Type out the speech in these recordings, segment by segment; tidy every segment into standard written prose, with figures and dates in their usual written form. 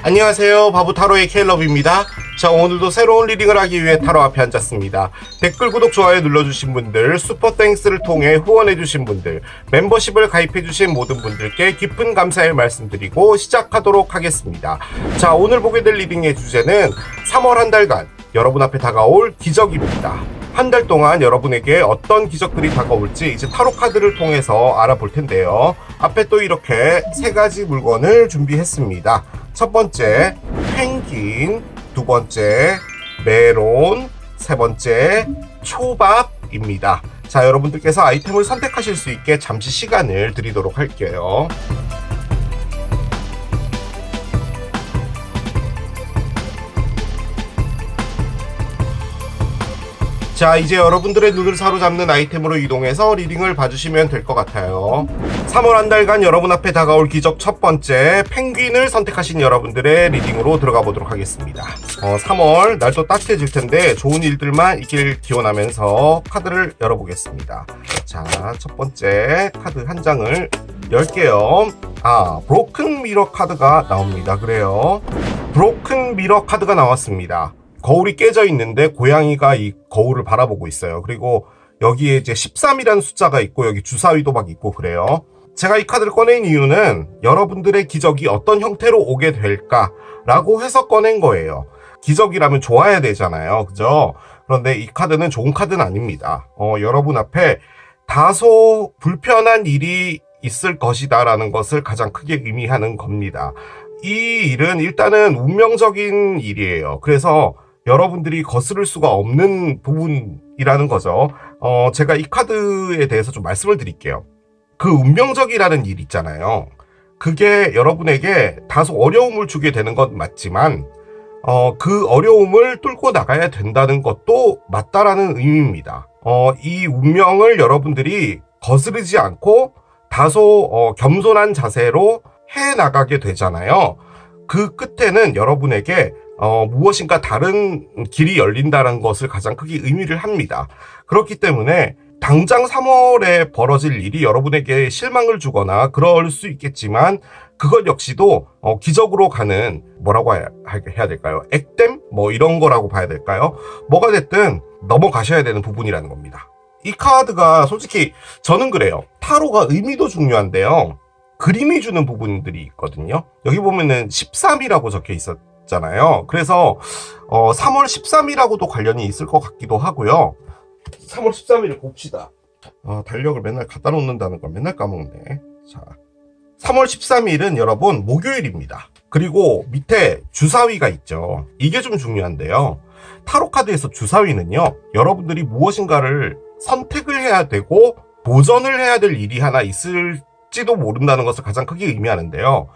안녕하세요. 바보타로의 케일럽입니다. 자, 오늘도 새로운 리딩을 하기 위해 타로 앞에 앉았습니다. 댓글, 구독, 좋아요 눌러주신 분들, 슈퍼땡스를 통해 후원해주신 분들, 멤버십을 가입해주신 모든 분들께 깊은 감사의 말씀드리고 시작하도록 하겠습니다. 자, 오늘 보게 될 리딩의 주제는 3월 한 달간 여러분 앞에 다가올 기적입니다. 한 달 동안 여러분에게 어떤 기적들이 다가올지 이제 타로 카드를 통해서 알아볼 텐데요. 앞에 또 이렇게 세 가지 물건을 준비했습니다. 첫 번째, 펭귄, 두 번째, 메론, 세 번째, 초밥입니다. 자, 여러분들께서 아이템을 선택하실 수 있게 잠시 시간을 드리도록 할게요. 자, 이제 여러분들의 눈을 사로잡는 아이템으로 이동해서 리딩을 봐주시면 될 것 같아요. 3월 한 달간 여러분 앞에 다가올 기적 첫 번째, 펭귄을 선택하신 여러분들의 리딩으로 들어가 보도록 하겠습니다. 3월 날도 따뜻해질 텐데 좋은 일들만 있길 기원하면서 카드를 열어보겠습니다. 자, 첫 번째 카드 한 장을 열게요. 브로큰 미러 카드가 나옵니다. 그래요. 브로큰 미러 카드가 나왔습니다. 거울이 깨져 있는데 고양이가 이 거울을 바라보고 있어요. 그리고 여기에 이제 13이라는 숫자가 있고 여기 주사위도 막 있고 그래요. 제가 이 카드를 꺼낸 이유는 여러분들의 기적이 어떤 형태로 오게 될까라고 해서 꺼낸 거예요. 기적이라면 좋아야 되잖아요. 그죠? 그런데 이 카드는 좋은 카드는 아닙니다. 여러분 앞에 다소 불편한 일이 있을 것이다 라는 것을 가장 크게 의미하는 겁니다. 이 일은 일단은 운명적인 일이에요. 그래서 여러분들이 거스를 수가 없는 부분이라는 거죠. 제가 이 카드에 대해서 좀 말씀을 드릴게요. 그 운명적이라는 일 있잖아요. 그게 여러분에게 다소 어려움을 주게 되는 건 맞지만 그 어려움을 뚫고 나가야 된다는 것도 맞다라는 의미입니다. 이 운명을 여러분들이 거스르지 않고 다소 겸손한 자세로 해나가게 되잖아요. 그 끝에는 여러분에게 무엇인가 다른 길이 열린다는 것을 가장 크게 의미를 합니다. 그렇기 때문에 당장 3월에 벌어질 일이 여러분에게 실망을 주거나 그럴 수 있겠지만 그것 역시도 기적으로 가는 뭐라고 해야 될까요? 액땜? 뭐 이런 거라고 봐야 될까요? 뭐가 됐든 넘어가셔야 되는 부분이라는 겁니다. 이 카드가 솔직히 저는 그래요. 타로가 의미도 중요한데요. 그림이 주는 부분들이 있거든요. 여기 보면은 13이라고 적혀 있었잖아요. 그래서 3월 13이라고도 관련이 있을 것 같기도 하고요. 3월 13일을 봅시다. 달력을 맨날 갖다 놓는다는 걸 맨날 까먹네. 자, 3월 13일은 여러분 목요일입니다. 그리고 밑에 주사위가 있죠. 이게 좀 중요한데요. 타로 카드에서 주사위는요, 여러분들이 무엇인가를 선택을 해야 되고 도전을 해야 될 일이 하나 있을지도 모른다는 것을 가장 크게 의미하는데요.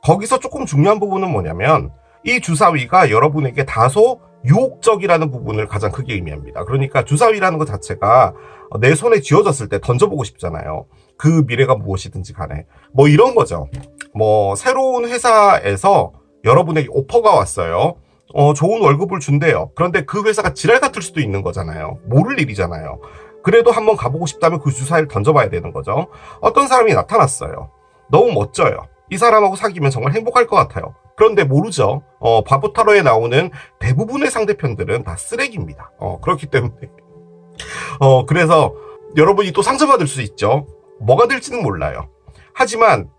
거기서 조금 중요한 부분은 뭐냐면 이 주사위가 여러분에게 다소 유혹적이라는 부분을 가장 크게 의미합니다. 그러니까 주사위라는 것 자체가 내 손에 쥐어졌을 때 던져보고 싶잖아요. 그 미래가 무엇이든지 간에. 뭐 이런 거죠. 뭐 새로운 회사에서 여러분에게 오퍼가 왔어요. 좋은 월급을 준대요. 그런데 그 회사가 지랄 같을 수도 있는 거잖아요. 모를 일이잖아요. 그래도 한번 가보고 싶다면 그 주사위를 던져봐야 되는 거죠. 어떤 사람이 나타났어요. 너무 멋져요. 이 사람하고 사귀면 정말 행복할 것 같아요. 그런데 모르죠. 바보타로에 나오는 대부분의 상대편들은 다 쓰레기입니다. 그렇기 때문에 그래서 여러분이 또 상처받을 수 있죠. 뭐가 될지는 몰라요. 하지만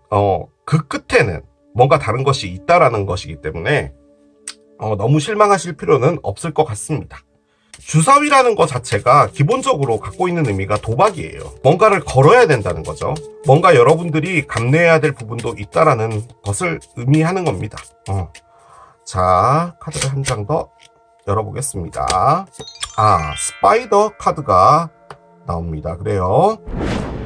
그 끝에는 뭔가 다른 것이 있다라는 것이기 때문에 너무 실망하실 필요는 없을 것 같습니다. 주사위라는 것 자체가 기본적으로 갖고 있는 의미가 도박이에요. 뭔가를 걸어야 된다는 거죠. 뭔가 여러분들이 감내해야 될 부분도 있다라는 것을 의미하는 겁니다. 자, 카드를 한 장 더 열어보겠습니다. 스파이더 카드가 나옵니다. 그래요.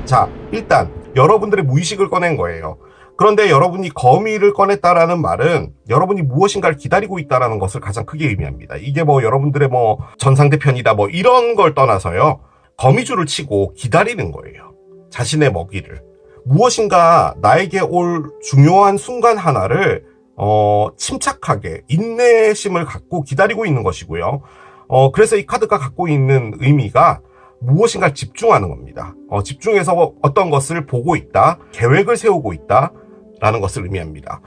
자, 일단 여러분들의 무의식을 꺼낸 거예요. 그런데 여러분이 거미를 꺼냈다라는 말은 여러분이 무엇인가를 기다리고 있다라는 것을 가장 크게 의미합니다. 이게 뭐 여러분들의 뭐 전상대편이다 뭐 이런 걸 떠나서요. 거미줄을 치고 기다리는 거예요. 자신의 먹이를. 무엇인가 나에게 올 중요한 순간 하나를 침착하게 인내심을 갖고 기다리고 있는 것이고요. 그래서 이 카드가 갖고 있는 의미가 무엇인가 집중하는 겁니다. 집중해서 어떤 것을 보고 있다, 계획을 세우고 있다 라는 것을 의미합니다.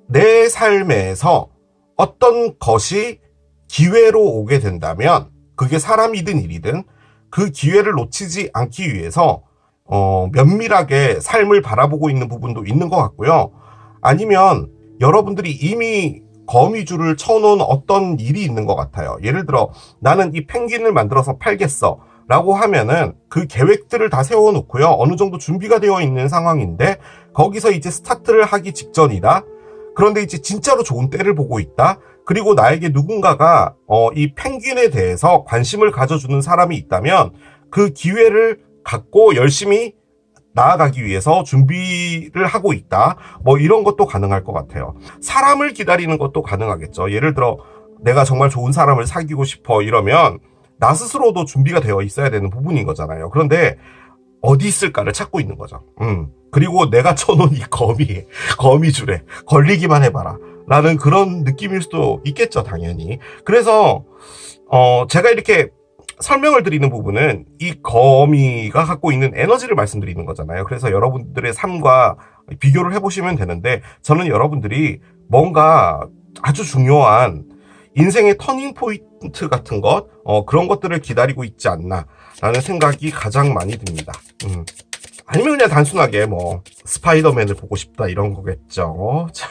내 삶에서 어떤 것이 기회로 오게 된다면 그게 사람이든 일이든 그 기회를 놓치지 않기 위해서 면밀하게 삶을 바라보고 있는 부분도 있는 것 같고요. 아니면 여러분들이 이미 거미줄을 쳐놓은 어떤 일이 있는 것 같아요. 예를 들어 나는 이 펭귄을 만들어서 팔겠어 라고 하면은 그 계획들을 다 세워놓고요. 어느 정도 준비가 되어 있는 상황인데 거기서 이제 스타트를 하기 직전이다. 그런데 이제 진짜로 좋은 때를 보고 있다. 그리고 나에게 누군가가 이 펭귄에 대해서 관심을 가져주는 사람이 있다면 그 기회를 갖고 열심히 나아가기 위해서 준비를 하고 있다. 뭐 이런 것도 가능할 것 같아요. 사람을 기다리는 것도 가능하겠죠. 예를 들어 내가 정말 좋은 사람을 사귀고 싶어 이러면 나 스스로도 준비가 되어 있어야 되는 부분인 거잖아요. 그런데 어디 있을까를 찾고 있는 거죠. 그리고 내가 쳐놓은 이 거미줄에 걸리기만 해봐라 라는 그런 느낌일 수도 있겠죠, 당연히. 그래서 제가 이렇게 설명을 드리는 부분은 이 거미가 갖고 있는 에너지를 말씀드리는 거잖아요. 그래서 여러분들의 삶과 비교를 해보시면 되는데, 저는 여러분들이 뭔가 아주 중요한 인생의 터닝 포인트 같은 것, 그런 것들을 기다리고 있지 않나 라는 생각이 가장 많이 듭니다. 아니면 그냥 단순하게 뭐 스파이더맨을 보고 싶다 이런 거겠죠. 자,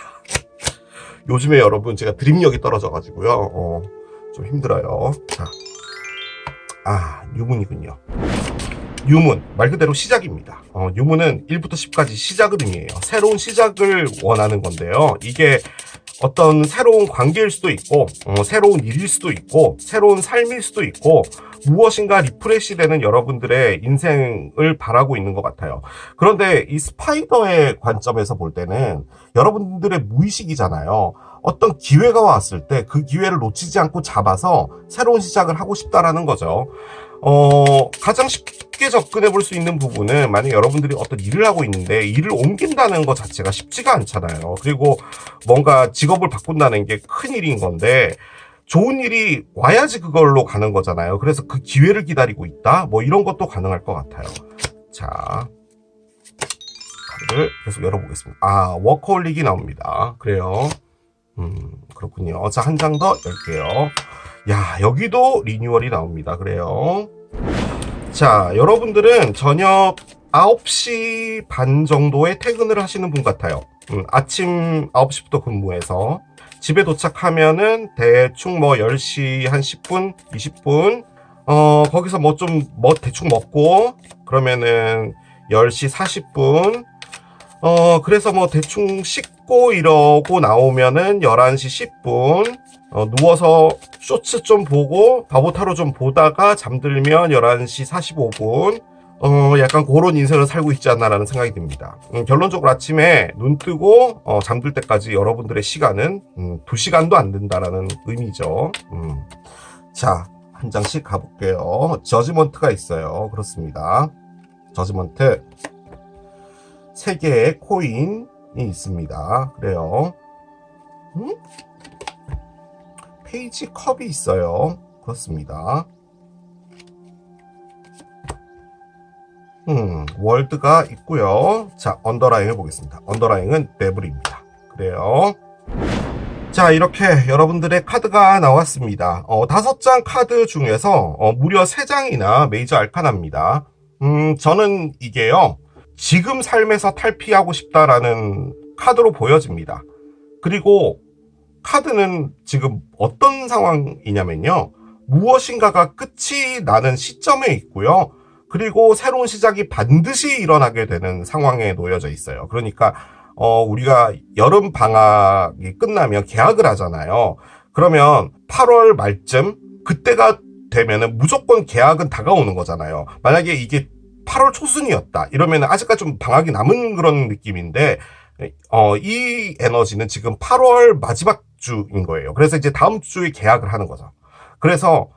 요즘에 여러분 제가 드립력이 떨어져가지고요, 좀 힘들어요. 자, 유문이군요. 유문, 말 그대로 시작입니다. 유문은 1부터 10까지 시작을 의미해요. 새로운 시작을 원하는 건데요. 이게 어떤 새로운 관계일 수도 있고, 새로운 일일 수도 있고, 새로운 삶일 수도 있고, 무엇인가 리프레시 되는 여러분들의 인생을 바라고 있는 것 같아요. 그런데 이 스파이더의 관점에서 볼 때는 여러분들의 무의식이잖아요. 어떤 기회가 왔을 때 그 기회를 놓치지 않고 잡아서 새로운 시작을 하고 싶다라는 거죠. 가장 쉽게 접근해 볼 수 있는 부분은, 만약 여러분들이 어떤 일을 하고 있는데 일을 옮긴다는 것 자체가 쉽지가 않잖아요. 그리고 뭔가 직업을 바꾼다는 게 큰 일인 건데, 좋은 일이 와야지 그걸로 가는 거잖아요. 그래서 그 기회를 기다리고 있다? 뭐 이런 것도 가능할 것 같아요. 자, 카드를 계속 열어보겠습니다. 워커홀릭이 나옵니다. 그래요. 그렇군요. 자, 한 장 더 열게요. 야, 여기도 리뉴얼이 나옵니다. 그래요. 자, 여러분들은 저녁 9시 반 정도에 퇴근을 하시는 분 같아요. 아침 9시부터 근무해서 집에 도착하면은 대충 뭐 10시 한 10분, 20분, 거기서 대충 먹고, 그러면은 10시 40분, 그래서 뭐 대충 씻고 이러고 나오면은 11시 10분, 누워서 쇼츠 좀 보고 바보타로 좀 보다가 잠들면 11시 45분, 약간 그런 인생을 살고 있지 않나라는 생각이 듭니다. 결론적으로 아침에 눈 뜨고 잠들 때까지 여러분들의 시간은 2시간도 안 된다라는 의미죠. 자, 한 장씩 가볼게요. 저지먼트가 있어요. 그렇습니다. 저지먼트 3개의 코인이 있습니다. 그래요. 페이지 컵이 있어요. 그렇습니다. 월드가 있고요. 자, 언더라인을 보겠습니다. 언더라인은 네블입니다. 그래요. 자, 이렇게 여러분들의 카드가 나왔습니다. 5장 카드 중에서 무려 3장이나 메이저 알카나입니다. 저는 이게요, 지금 삶에서 탈피하고 싶다라는 카드로 보여집니다. 그리고 카드는 지금 어떤 상황이냐면요, 무엇인가가 끝이 나는 시점에 있고요, 그리고 새로운 시작이 반드시 일어나게 되는 상황에 놓여져 있어요. 그러니까 우리가 여름 방학이 끝나면 개학을 하잖아요. 그러면 8월 말쯤, 그때가 되면은 무조건 개학은 다가오는 거잖아요. 만약에 이게 8월 초순이었다 이러면 아직까지 좀 방학이 남은 그런 느낌인데, 이 에너지는 지금 8월 마지막 주인 거예요. 그래서 이제 다음 주에 개학을 하는 거죠. 그래서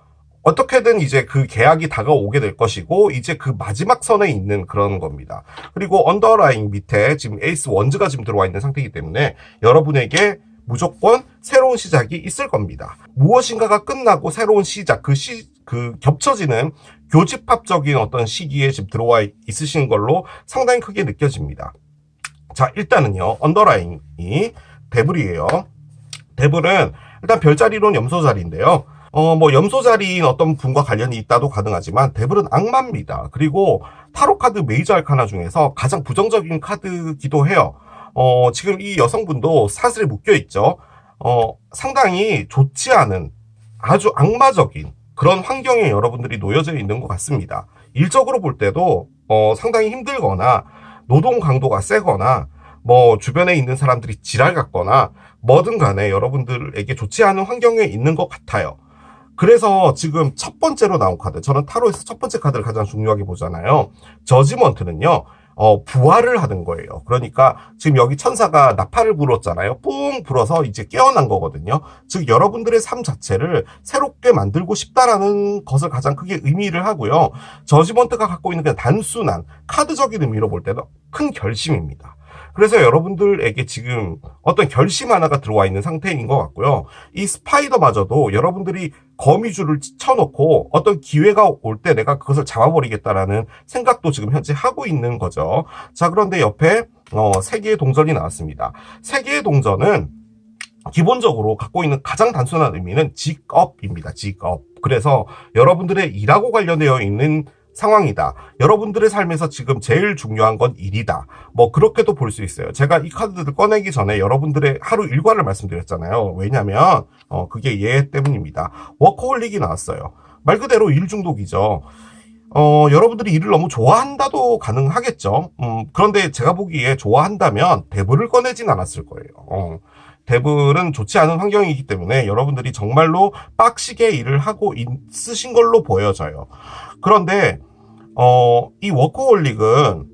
어떻게든 이제 그 계약이 다가오게 될 것이고, 이제 그 마지막 선에 있는 그런 겁니다. 그리고 언더라인 밑에 지금 에이스 원즈가 지금 들어와 있는 상태이기 때문에 여러분에게 무조건 새로운 시작이 있을 겁니다. 무엇인가가 끝나고 새로운 시작, 그 겹쳐지는 교집합적인 어떤 시기에 지금 들어와 있으신 걸로 상당히 크게 느껴집니다. 자, 일단은요, 언더라인이 데블이에요. 데블은 일단 별자리론 염소자리인데요. 뭐 염소자리인 어떤 분과 관련이 있다도 가능하지만 데블은 악마입니다. 그리고 타로 카드 메이저 알카나 중에서 가장 부정적인 카드기도 해요. 지금 이 여성분도 사슬에 묶여 있죠. 상당히 좋지 않은 아주 악마적인 그런 환경에 여러분들이 놓여져 있는 것 같습니다. 일적으로 볼 때도 상당히 힘들거나 노동 강도가 세거나 뭐 주변에 있는 사람들이 지랄 같거나 뭐든 간에 여러분들에게 좋지 않은 환경에 있는 것 같아요. 그래서 지금 첫 번째로 나온 카드, 저는 타로에서 첫 번째 카드를 가장 중요하게 보잖아요. 저지먼트는요, 부활을 하는 거예요. 그러니까 지금 여기 천사가 나팔을 불었잖아요. 뿡 불어서 이제 깨어난 거거든요. 즉 여러분들의 삶 자체를 새롭게 만들고 싶다라는 것을 가장 크게 의미를 하고요. 저지먼트가 갖고 있는 그냥 단순한 카드적인 의미로 볼 때는 큰 결심입니다. 그래서 여러분들에게 지금 어떤 결심 하나가 들어와 있는 상태인 것 같고요. 이 스파이더마저도 여러분들이 거미줄을 쳐놓고 어떤 기회가 올 때 내가 그것을 잡아버리겠다라는 생각도 지금 현재 하고 있는 거죠. 자, 그런데 옆에 세계의 동전이 나왔습니다. 세계의 동전은 기본적으로 갖고 있는 가장 단순한 의미는 직업입니다. 직업. 그래서 여러분들의 일하고 관련되어 있는 상황이다. 여러분들의 삶에서 지금 제일 중요한 건 일이다. 뭐 그렇게도 볼 수 있어요. 제가 이 카드들을 꺼내기 전에 여러분들의 하루 일과를 말씀드렸잖아요. 왜냐면 그게 얘 때문입니다. 워커홀릭이 나왔어요. 말 그대로 일 중독이죠. 여러분들이 일을 너무 좋아한다도 가능하겠죠. 그런데 제가 보기에 좋아한다면 데블을 꺼내진 않았을 거예요. 데블은 좋지 않은 환경이기 때문에 여러분들이 정말로 빡시게 일을 하고 있으신 걸로 보여져요. 그런데 이 워커홀릭은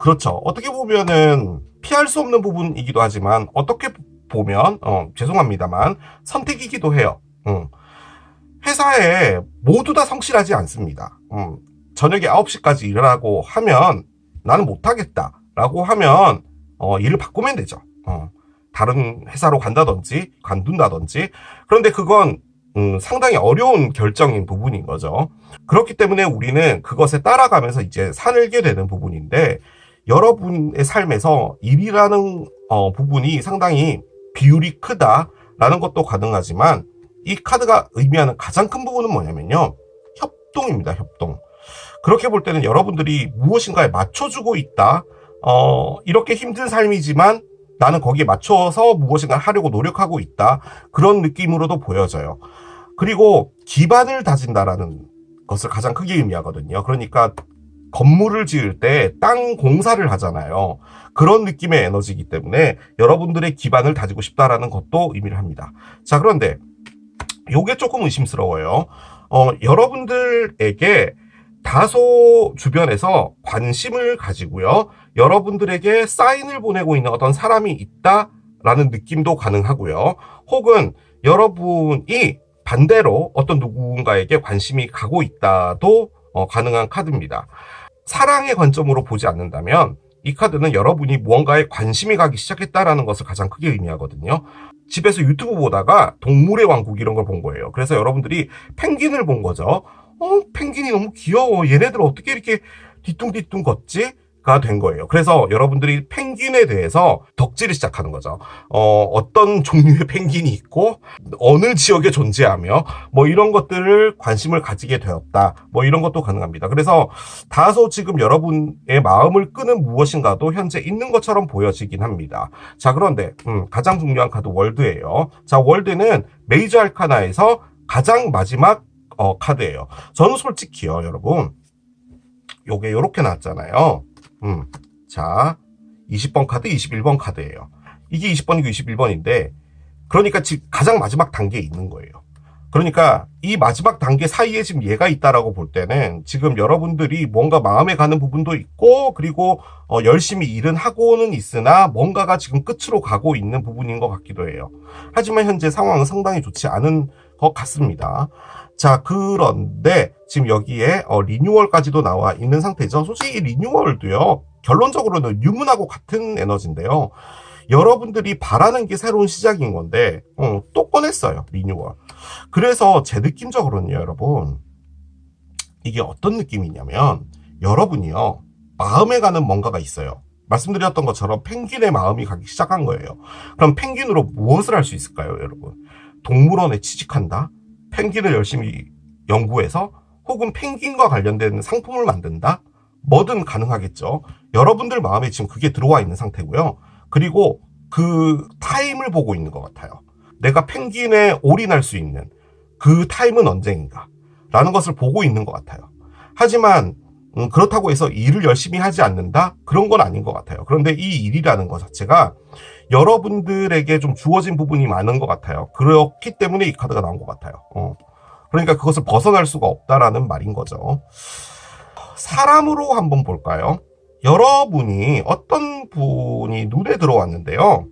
그렇죠. 어떻게 보면은 피할 수 없는 부분이기도 하지만 어떻게 보면 죄송합니다만 선택이기도 해요. 회사에 모두 다 성실하지 않습니다. 저녁에 9시까지 일을 하고 하면 나는 못하겠다라고 하면 일을 바꾸면 되죠. 다른 회사로 간다든지 관둔다든지. 그런데 그건 상당히 어려운 결정인 부분인 거죠. 그렇기 때문에 우리는 그것에 따라가면서 이제 사늘게 되는 부분인데 여러분의 삶에서 일이라는 부분이 상당히 비율이 크다라는 것도 가능하지만 이 카드가 의미하는 가장 큰 부분은 뭐냐면요. 협동입니다. 협동. 그렇게 볼 때는 여러분들이 무엇인가에 맞춰주고 있다. 이렇게 힘든 삶이지만 나는 거기에 맞춰서 무엇인가 하려고 노력하고 있다. 그런 느낌으로도 보여져요. 그리고 기반을 다진다라는 것을 가장 크게 의미하거든요. 그러니까 건물을 지을 때 땅 공사를 하잖아요. 그런 느낌의 에너지이기 때문에 여러분들의 기반을 다지고 싶다라는 것도 의미를 합니다. 자, 그런데 요게 조금 의심스러워요. 여러분들에게 다소 주변에서 관심을 가지고요. 여러분들에게 사인을 보내고 있는 어떤 사람이 있다라는 느낌도 가능하고요. 혹은 여러분이 반대로 어떤 누군가에게 관심이 가고 있다도 가능한 카드입니다. 사랑의 관점으로 보지 않는다면 이 카드는 여러분이 무언가에 관심이 가기 시작했다라는 것을 가장 크게 의미하거든요. 집에서 유튜브 보다가 동물의 왕국 이런 걸 본 거예요. 그래서 여러분들이 펭귄을 본 거죠. 펭귄이 너무 귀여워. 얘네들 어떻게 이렇게 뒤뚱뒤뚱 걷지? 가 된 거예요. 그래서 여러분들이 펭귄에 대해서 덕질을 시작하는 거죠. 어떤 종류의 펭귄이 있고 어느 지역에 존재하며 뭐 이런 것들을 관심을 가지게 되었다. 뭐 이런 것도 가능합니다. 그래서 다소 지금 여러분의 마음을 끄는 무엇인가도 현재 있는 것처럼 보여지긴 합니다. 자, 그런데 가장 중요한 카드 월드예요. 자, 월드는 메이저 알카나에서 가장 마지막 카드예요. 저는 솔직히요, 여러분. 요게 요렇게 나왔잖아요. 자, 20번 카드, 21번 카드예요. 이게 20번이고 21번인데, 그러니까 지금 가장 마지막 단계에 있는 거예요. 그러니까 이 마지막 단계 사이에 지금 얘가 있다라고 볼 때는 지금 여러분들이 뭔가 마음에 가는 부분도 있고, 그리고 열심히 일은 하고는 있으나 뭔가가 지금 끝으로 가고 있는 부분인 것 같기도 해요. 하지만 현재 상황은 상당히 좋지 않은 것 같습니다. 자, 그런데 지금 여기에 리뉴얼까지도 나와 있는 상태죠. 솔직히 이 리뉴얼도요, 결론적으로는 유문하고 같은 에너지인데요. 여러분들이 바라는 게 새로운 시작인 건데 또 꺼냈어요, 리뉴얼. 그래서 제 느낌적으로는요, 여러분, 이게 어떤 느낌이냐면 여러분이요, 마음에 가는 뭔가가 있어요. 말씀드렸던 것처럼 펭귄의 마음이 가기 시작한 거예요. 그럼 펭귄으로 무엇을 할 수 있을까요, 여러분? 동물원에 취직한다? 펭귄을 열심히 연구해서 혹은 펭귄과 관련된 상품을 만든다? 뭐든 가능하겠죠. 여러분들 마음에 지금 그게 들어와 있는 상태고요. 그리고 그 타임을 보고 있는 것 같아요. 내가 펭귄에 올인할 수 있는 그 타임은 언제인가? 라는 것을 보고 있는 것 같아요. 하지만 그렇다고 해서 일을 열심히 하지 않는다? 그런 건 아닌 것 같아요. 그런데 이 일이라는 것 자체가 여러분들에게 좀 주어진 부분이 많은 것 같아요. 그렇기 때문에 이 카드가 나온 것 같아요. 그러니까 그것을 벗어날 수가 없다라는 말인 거죠. 사람으로 한번 볼까요? 여러분이 어떤 분이 눈에 들어왔는데요.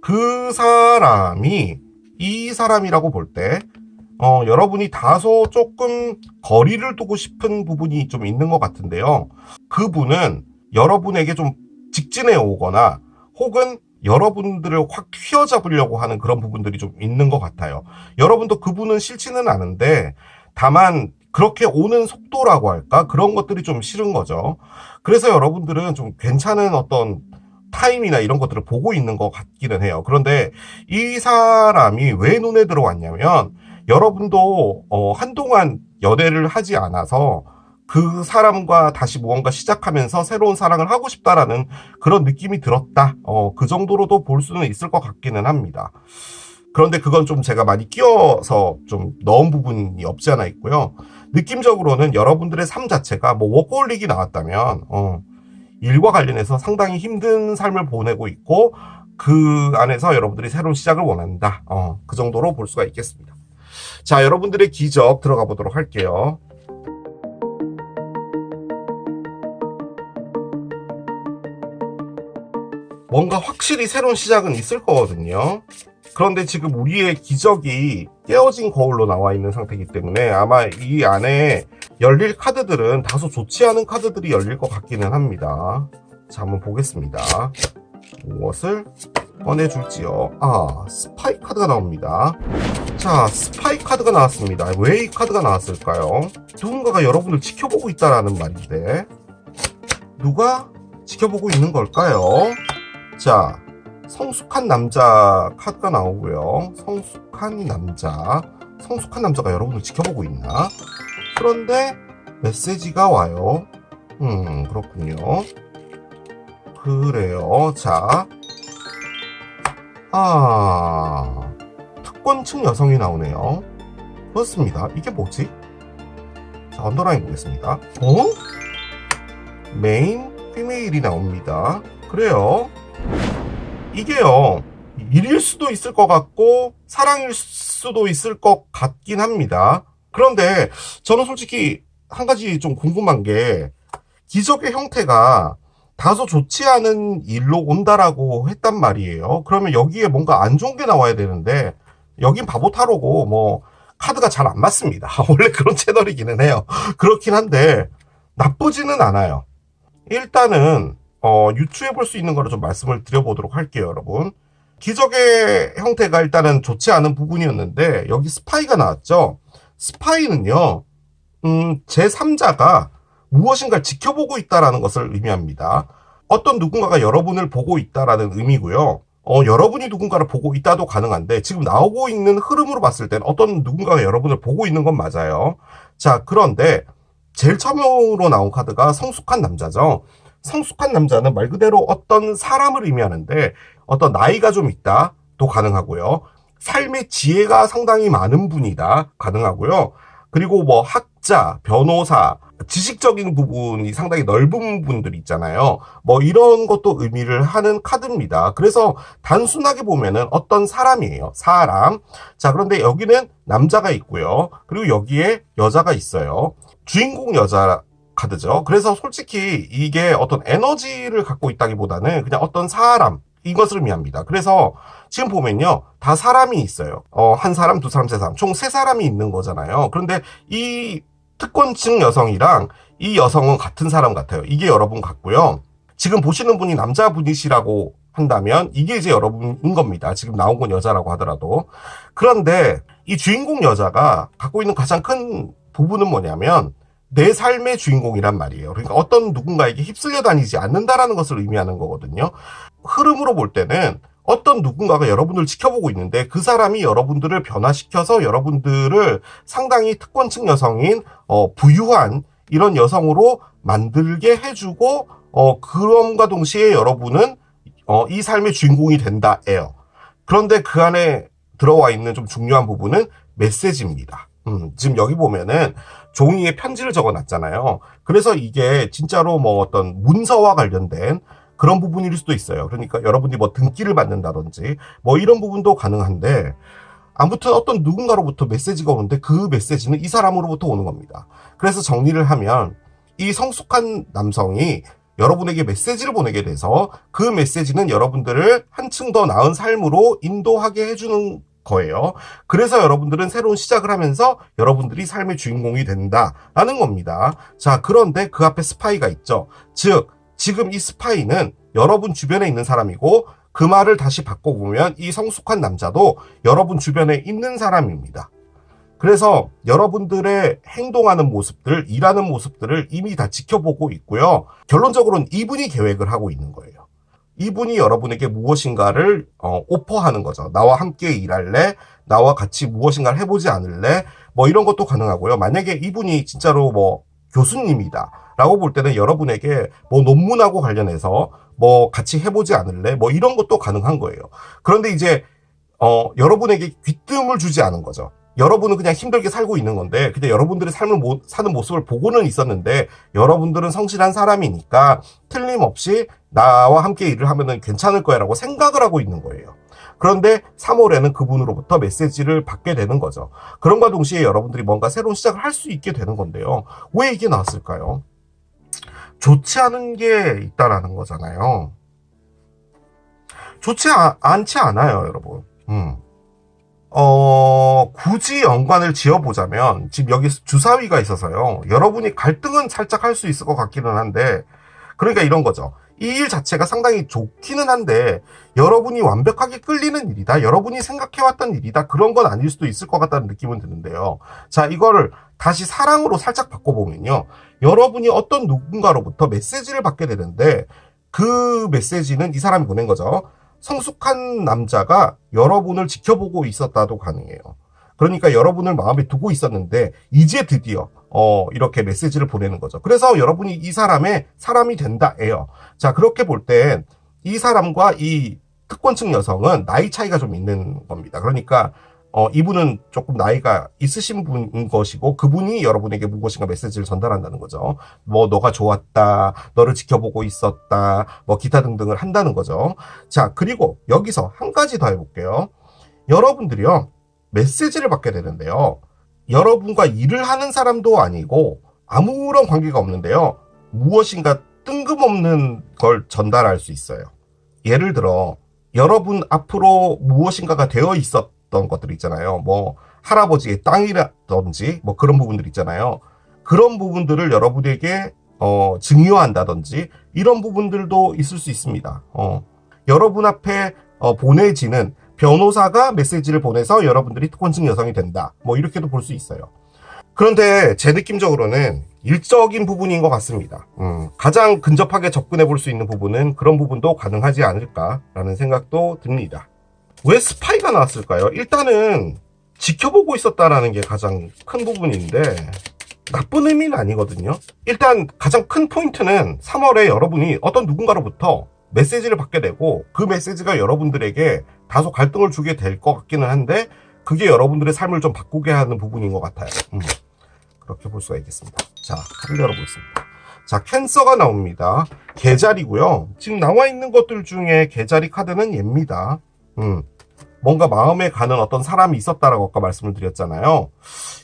그 사람이 이 사람이라고 볼 때 여러분이 다소 조금 거리를 두고 싶은 부분이 좀 있는 것 같은데요. 그분은 여러분에게 좀 직진해 오거나 혹은 여러분들을 확 휘어잡으려고 하는 그런 부분들이 좀 있는 것 같아요. 여러분도 그분은 싫지는 않은데 다만 그렇게 오는 속도라고 할까? 그런 것들이 좀 싫은 거죠. 그래서 여러분들은 좀 괜찮은 어떤 타임이나 이런 것들을 보고 있는 것 같기는 해요. 그런데 이 사람이 왜 눈에 들어왔냐면 여러분도 한동안 연애를 하지 않아서 그 사람과 다시 무언가 시작하면서 새로운 사랑을 하고 싶다라는 그런 느낌이 들었다. 그 정도로도 볼 수는 있을 것 같기는 합니다. 그런데 그건 좀 제가 많이 끼워서 좀 넣은 부분이 없지 않아 있고요. 느낌적으로는 여러분들의 삶 자체가 뭐 워커홀릭이 나왔다면 일과 관련해서 상당히 힘든 삶을 보내고 있고 그 안에서 여러분들이 새로운 시작을 원한다. 그 정도로 볼 수가 있겠습니다. 자, 여러분들의 기적 들어가 보도록 할게요. 뭔가 확실히 새로운 시작은 있을 거거든요. 그런데 지금 우리의 기적이 깨어진 거울로 나와 있는 상태이기 때문에 아마 이 안에 열릴 카드들은 다소 좋지 않은 카드들이 열릴 것 같기는 합니다. 자, 한번 보겠습니다. 무엇을 꺼내줄지요. 스파이 카드가 나옵니다. 자, 스파이 카드가 나왔습니다. 왜 이 카드가 나왔을까요? 누군가가 여러분을 지켜보고 있다라는 말인데 누가 지켜보고 있는 걸까요? 자, 성숙한 남자 카드가 나오고요. 성숙한 남자가 여러분을 지켜보고 있나? 그런데 메시지가 와요. 그렇군요. 그래요. 자, 특권층 여성이 나오네요. 그렇습니다. 이게 뭐지? 자, 언더라인 보겠습니다. 메인 피메일이 나옵니다. 그래요. 이게요, 일일 수도 있을 것 같고 사랑일 수도 있을 것 같긴 합니다. 그런데 저는 솔직히 한 가지 좀 궁금한 게 기적의 형태가 다소 좋지 않은 일로 온다라고 했단 말이에요. 그러면 여기에 뭔가 안 좋은 게 나와야 되는데 여긴 바보 타로고 뭐 카드가 잘 안 맞습니다. 원래 그런 채널이기는 해요. 그렇긴 한데 나쁘지는 않아요. 일단은 유추해 볼 수 있는 거를 좀 말씀을 드려보도록 할게요, 여러분. 기적의 형태가 일단은 좋지 않은 부분이었는데 여기 스파이가 나왔죠. 스파이는요, 제3자가 무엇인가를 지켜보고 있다라는 것을 의미합니다. 어떤 누군가가 여러분을 보고 있다라는 의미고요. 여러분이 누군가를 보고 있다도 가능한데 지금 나오고 있는 흐름으로 봤을 땐 어떤 누군가가 여러분을 보고 있는 건 맞아요. 자, 그런데 제일 처음으로 나온 카드가 성숙한 남자죠. 성숙한 남자는 말 그대로 어떤 사람을 의미하는데 어떤 나이가 좀 있다도 가능하고요. 삶의 지혜가 상당히 많은 분이다 가능하고요. 그리고 뭐 학자, 변호사, 지식적인 부분이 상당히 넓은 분들 있잖아요. 뭐 이런 것도 의미를 하는 카드입니다. 그래서 단순하게 보면은 어떤 사람이에요. 사람. 자, 그런데 여기는 남자가 있고요. 그리고 여기에 여자가 있어요. 주인공 여자 카드죠. 그래서 솔직히 이게 어떤 에너지를 갖고 있다기보다는 그냥 어떤 사람, 이것을 의미합니다. 그래서 지금 보면요, 다 사람이 있어요. 한 사람, 두 사람, 세 사람, 총 세 사람이 있는 거잖아요. 그런데 이 특권층 여성이랑 이 여성은 같은 사람 같아요. 이게 여러분 같고요. 지금 보시는 분이 남자분이시라고 한다면 이게 이제 여러분인 겁니다. 지금 나온 건 여자라고 하더라도. 그런데 이 주인공 여자가 갖고 있는 가장 큰 부분은 뭐냐면 내 삶의 주인공이란 말이에요. 그러니까 어떤 누군가에게 휩쓸려 다니지 않는다라는 것을 의미하는 거거든요. 흐름으로 볼 때는 어떤 누군가가 여러분을 지켜보고 있는데 그 사람이 여러분들을 변화시켜서 여러분들을 상당히 특권층 여성인 부유한 이런 여성으로 만들게 해주고 그럼과 동시에 여러분은 이 삶의 주인공이 된다예요. 그런데 그 안에 들어와 있는 좀 중요한 부분은 메시지입니다. 지금 여기 보면은 종이에 편지를 적어놨잖아요. 그래서 이게 진짜로 뭐 어떤 문서와 관련된 그런 부분일 수도 있어요. 그러니까 여러분이 뭐 등기를 받는다든지 뭐 이런 부분도 가능한데 아무튼 어떤 누군가로부터 메시지가 오는데 그 메시지는 이 사람으로부터 오는 겁니다. 그래서 정리를 하면 이 성숙한 남성이 여러분에게 메시지를 보내게 돼서 그 메시지는 여러분들을 한층 더 나은 삶으로 인도하게 해주는 거예요. 그래서 여러분들은 새로운 시작을 하면서 여러분들이 삶의 주인공이 된다라는 겁니다. 자, 그런데 그 앞에 스파이가 있죠. 즉 지금 이 스파이는 여러분 주변에 있는 사람이고 그 말을 다시 바꿔보면 이 성숙한 남자도 여러분 주변에 있는 사람입니다. 그래서 여러분들의 행동하는 모습들, 일하는 모습들을 이미 다 지켜보고 있고요. 결론적으로는 이분이 계획을 하고 있는 거예요. 이분이 여러분에게 무엇인가를 오퍼하는 거죠. 나와 함께 일할래? 나와 같이 무엇인가를 해보지 않을래? 뭐 이런 것도 가능하고요. 만약에 이분이 진짜로 뭐 교수님이다 라고 볼 때는 여러분에게 뭐 논문하고 관련해서 뭐 같이 해보지 않을래? 뭐 이런 것도 가능한 거예요. 그런데 이제 여러분에게 귀뜸을 주지 않은 거죠. 여러분은 그냥 힘들게 살고 있는 건데 근데 여러분들의 삶을 사는 모습을 보고는 있었는데 여러분들은 성실한 사람이니까 틀림없이 나와 함께 일을 하면은 괜찮을 거야 라고 생각을 하고 있는 거예요. 그런데 3월에는 그분으로부터 메시지를 받게 되는 거죠. 그런과 동시에 여러분들이 뭔가 새로운 시작을 할 수 있게 되는 건데요. 왜 이게 나왔을까요? 좋지 않은 게 있다라는 거잖아요. 좋지 않지 않아요, 여러분. 굳이 연관을 지어보자면, 지금 여기 주사위가 있어서요. 여러분이 갈등은 살짝 할 수 있을 것 같기는 한데, 그러니까 이런 거죠. 이 일 자체가 상당히 좋기는 한데, 여러분이 완벽하게 끌리는 일이다. 여러분이 생각해왔던 일이다. 그런 건 아닐 수도 있을 것 같다는 느낌은 드는데요. 자, 이거를 다시 사랑으로 살짝 바꿔보면요. 여러분이 어떤 누군가로부터 메시지를 받게 되는데, 그 메시지는 이 사람이 보낸 거죠. 성숙한 남자가 여러분을 지켜보고 있었다도 가능해요. 그러니까 여러분을 마음에 두고 있었는데 이제 드디어 이렇게 메시지를 보내는 거죠. 그래서 여러분이 이 사람의 사람이 된다예요. 자, 그렇게 볼 땐 이 사람과 이 특권층 여성은 나이 차이가 좀 있는 겁니다. 그러니까 이분은 조금 나이가 있으신 분인 것이고 그분이 여러분에게 무엇인가 메시지를 전달한다는 거죠. 뭐 너가 좋았다, 너를 지켜보고 있었다, 뭐 기타 등등을 한다는 거죠. 자, 그리고 여기서 한 가지 더 해볼게요. 여러분들이요 메시지를 받게 되는데요. 여러분과 일을 하는 사람도 아니고 아무런 관계가 없는데요. 무엇인가 뜬금없는 걸 전달할 수 있어요. 예를 들어 여러분 앞으로 무엇인가가 되어 있었던 것들 있잖아요. 뭐 할아버지의 땅이라든지 뭐 그런 부분들 있잖아요. 그런 부분들을 여러분에게 증여한다든지 이런 부분들도 있을 수 있습니다. 여러분 앞에 보내지는 변호사가 메시지를 보내서 여러분들이 특권층 여성이 된다. 뭐 이렇게도 볼 수 있어요. 그런데 제 느낌적으로는 일적인 부분인 것 같습니다. 가장 근접하게 접근해 볼 수 있는 부분은 그런 부분도 가능하지 않을까라는 생각도 듭니다. 왜 스파이가 나왔을까요? 일단은 지켜보고 있었다라는 게 가장 큰 부분인데 나쁜 의미는 아니거든요. 일단 가장 큰 포인트는 3월에 여러분이 어떤 누군가로부터 메시지를 받게 되고 그 메시지가 여러분들에게 다소 갈등을 주게 될 것 같기는 한데 그게 여러분들의 삶을 좀 바꾸게 하는 부분인 것 같아요. 그렇게 볼 수가 있겠습니다. 자, 카드를 열어보겠습니다. 자, 캔서가 나옵니다. 개자리고요. 지금 나와 있는 것들 중에 개자리 카드는 얘입니다. 뭔가 마음에 가는 어떤 사람이 있었다라고 아까 말씀을 드렸잖아요.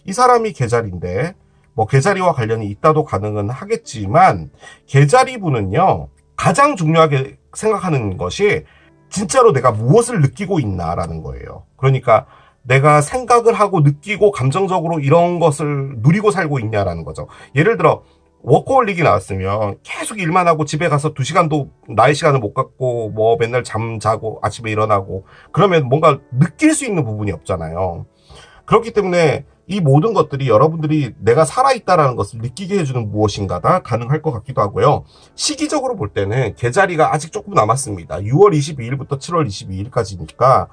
이 사람이 개자리인데 뭐 개자리와 관련이 있다도 가능은 하겠지만 개자리 분은요. 가장 중요하게 생각하는 것이 진짜로 내가 무엇을 느끼고 있나라는 거예요. 그러니까 내가 생각을 하고 느끼고 감정적으로 이런 것을 누리고 살고 있냐라는 거죠. 예를 들어 워커홀릭이 나왔으면 계속 일만 하고 집에 가서 2시간도 나의 시간을 못 갖고 뭐 맨날 잠 자고 아침에 일어나고 그러면 뭔가 느낄 수 있는 부분이 없잖아요. 그렇기 때문에 이 모든 것들이 여러분들이 내가 살아있다라는 것을 느끼게 해주는 무엇인가가 가능할 것 같기도 하고요. 시기적으로 볼 때는 계자리가 아직 조금 남았습니다. 6월 22일부터 7월 22일까지니까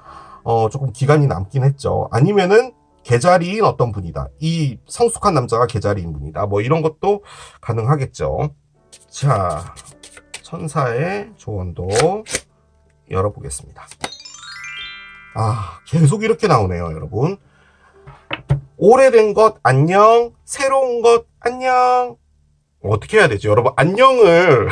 조금 기간이 남긴 했죠. 아니면은 계자리인 어떤 분이다. 이 성숙한 남자가 계자리인 분이다. 뭐 이런 것도 가능하겠죠. 자, 천사의 조언도 열어보겠습니다. 계속 이렇게 나오네요, 여러분. 오래된 것 안녕, 새로운 것 안녕. 어떻게 해야 되지, 여러분? 안녕을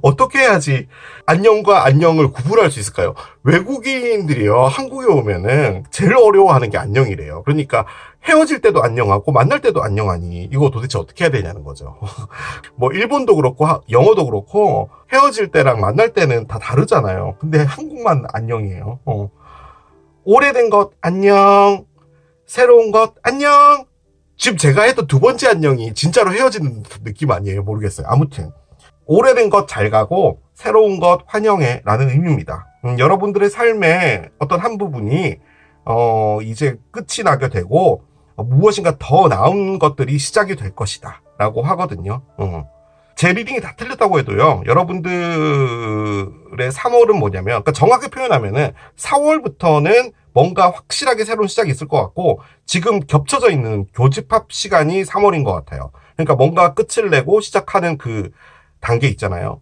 어떻게 해야지 안녕과 안녕을 구분할 수 있을까요? 외국인들이요, 한국에 오면은 제일 어려워하는 게 안녕이래요. 그러니까 헤어질 때도 안녕하고 만날 때도 안녕하니 이거 도대체 어떻게 해야 되냐는 거죠. 뭐 일본도 그렇고 영어도 그렇고 헤어질 때랑 만날 때는 다 다르잖아요. 근데 한국만 안녕이에요. 오래된 것 안녕, 새로운 것 안녕. 지금 제가 했던 두 번째 안녕이 진짜로 헤어지는 느낌 아니에요? 모르겠어요. 아무튼 오래된 것 잘 가고 새로운 것 환영해 라는 의미입니다. 여러분들의 삶의 어떤 한 부분이 이제 끝이 나게 되고 무엇인가 더 나은 것들이 시작이 될 것이다 라고 하거든요. 제 리딩이 다 틀렸다고 해도요, 여러분들의 3월은 뭐냐면, 그러니까 정확히 표현하면은 4월부터는 뭔가 확실하게 새로운 시작이 있을 것 같고, 지금 겹쳐져 있는 교집합 시간이 3월인 것 같아요. 그러니까 뭔가 끝을 내고 시작하는 그 단계 있잖아요.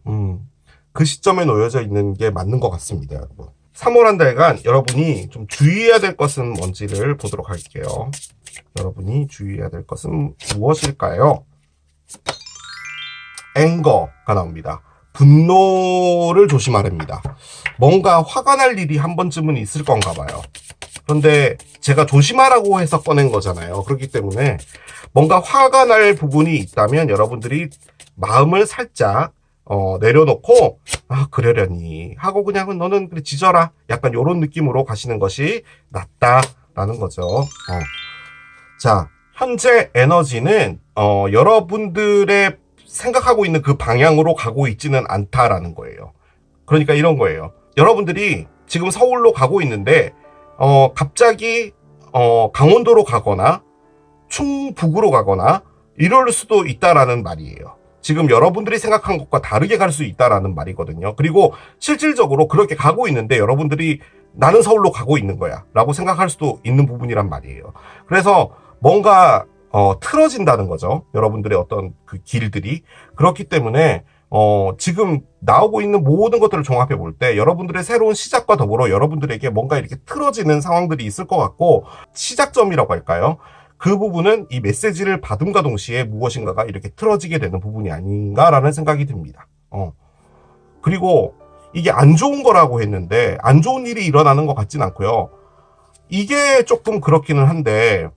그 시점에 놓여져 있는 게 맞는 것 같습니다, 여러분. 3월 한 달간 여러분이 좀 주의해야 될 것은 뭔지를 보도록 할게요. 여러분이 주의해야 될 것은 무엇일까요? 앵거가 나옵니다. 분노를 조심하랍니다. 뭔가 화가 날 일이 한 번쯤은 있을 건가 봐요. 그런데 제가 조심하라고 해서 꺼낸 거잖아요. 그렇기 때문에 뭔가 화가 날 부분이 있다면 여러분들이 마음을 살짝 내려놓고 그러려니 하고 그냥 너는 그래 지져라, 약간 이런 느낌으로 가시는 것이 낫다라는 거죠. 자, 현재 에너지는 여러분들의 생각하고 있는 그 방향으로 가고 있지는 않다라는 거예요. 그러니까 이런 거예요. 여러분들이 지금 서울로 가고 있는데 갑자기 강원도로 가거나 충북으로 가거나 이럴 수도 있다라는 말이에요. 지금 여러분들이 생각한 것과 다르게 갈 수 있다라는 말이거든요. 그리고 실질적으로 그렇게 가고 있는데 여러분들이 나는 서울로 가고 있는 거야 라고 생각할 수도 있는 부분이란 말이에요. 그래서 뭔가 틀어진다는 거죠. 여러분들의 어떤 그 길들이. 그렇기 때문에 지금 나오고 있는 모든 것들을 종합해 볼 때 여러분들의 새로운 시작과 더불어 여러분들에게 뭔가 이렇게 틀어지는 상황들이 있을 것 같고, 시작점이라고 할까요? 그 부분은 이 메시지를 받음과 동시에 무엇인가가 이렇게 틀어지게 되는 부분이 아닌가라는 생각이 듭니다. 그리고 이게 안 좋은 거라고 했는데 안 좋은 일이 일어나는 것 같진 않고요. 이게 조금 그렇기는 한데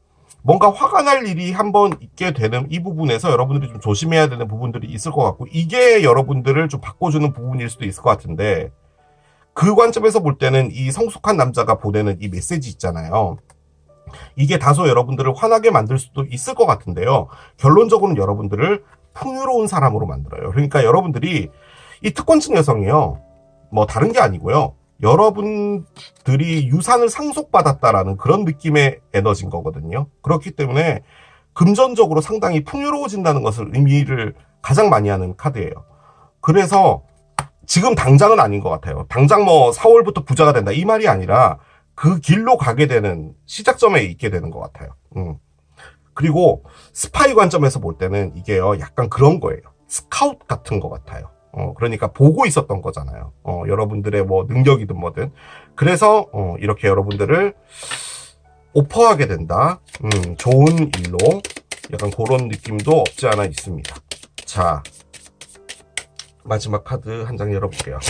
뭔가 화가 날 일이 한번 있게 되는 이 부분에서 여러분들이 좀 조심해야 되는 부분들이 있을 것 같고, 이게 여러분들을 좀 바꿔주는 부분일 수도 있을 것 같은데, 그 관점에서 볼 때는 이 성숙한 남자가 보내는 이 메시지 있잖아요. 이게 다소 여러분들을 화나게 만들 수도 있을 것 같은데요. 결론적으로는 여러분들을 풍요로운 사람으로 만들어요. 그러니까 여러분들이 이 특권층 여성이요, 뭐 다른 게 아니고요, 여러분들이 유산을 상속받았다라는 그런 느낌의 에너지인 거거든요. 그렇기 때문에 금전적으로 상당히 풍요로워진다는 것을 의미를 가장 많이 하는 카드예요. 그래서 지금 당장은 아닌 것 같아요. 당장 뭐 4월부터 부자가 된다 이 말이 아니라 그 길로 가게 되는 시작점에 있게 되는 것 같아요. 그리고 스파이 관점에서 볼 때는 이게요, 약간 그런 거예요. 스카웃 같은 것 같아요. 그러니까 보고 있었던 거잖아요. 여러분들의 뭐 능력이든 뭐든. 그래서 이렇게 여러분들을 오퍼하게 된다. 좋은 일로, 약간 그런 느낌도 없지 않아 있습니다. 자, 마지막 카드 한 장 열어볼게요.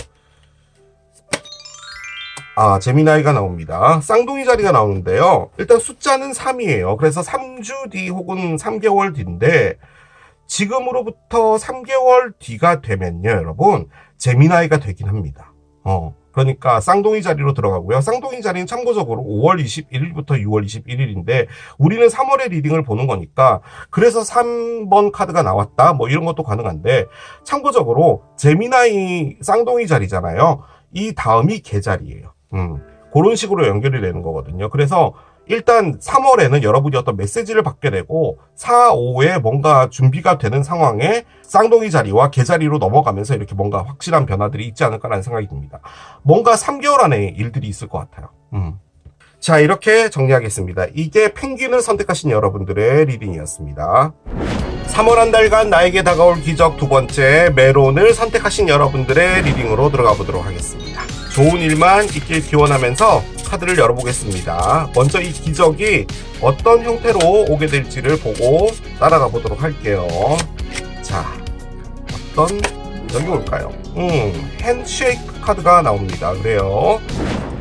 제미나이가 나옵니다. 쌍둥이 자리가 나오는데요. 일단 숫자는 3이에요. 그래서 3주 뒤 혹은 3개월 뒤인데, 지금으로부터 3개월 뒤가 되면요, 여러분, 제미나이가 되긴 합니다. 그러니까 쌍둥이 자리로 들어가고요. 쌍둥이 자리는 참고적으로 5월 21일부터 6월 21일인데 우리는 3월의 리딩을 보는 거니까, 그래서 3번 카드가 나왔다 뭐 이런 것도 가능한데, 참고적으로 제미나이 쌍둥이 자리잖아요. 이 다음이 개자리예요. 그런 식으로 연결이 되는 거거든요. 그래서 일단 3월에는 여러분이 어떤 메시지를 받게 되고 4, 5에 뭔가 준비가 되는 상황에 쌍둥이 자리와 개자리로 넘어가면서 이렇게 뭔가 확실한 변화들이 있지 않을까라는 생각이 듭니다. 뭔가 3개월 안에 일들이 있을 것 같아요. 자, 이렇게 정리하겠습니다. 이게 펭귄을 선택하신 여러분들의 리딩이었습니다. 3월 한 달간 나에게 다가올 기적 두 번째, 메론을 선택하신 여러분들의 리딩으로 들어가 보도록 하겠습니다. 좋은 일만 있길 기원하면서 카드를 열어보겠습니다. 먼저 이 기적이 어떤 형태로 오게 될지를 보고 따라가 보도록 할게요. 자, 어떤 기적이 올까요? 핸드쉐이크 카드가 나옵니다. 그래요.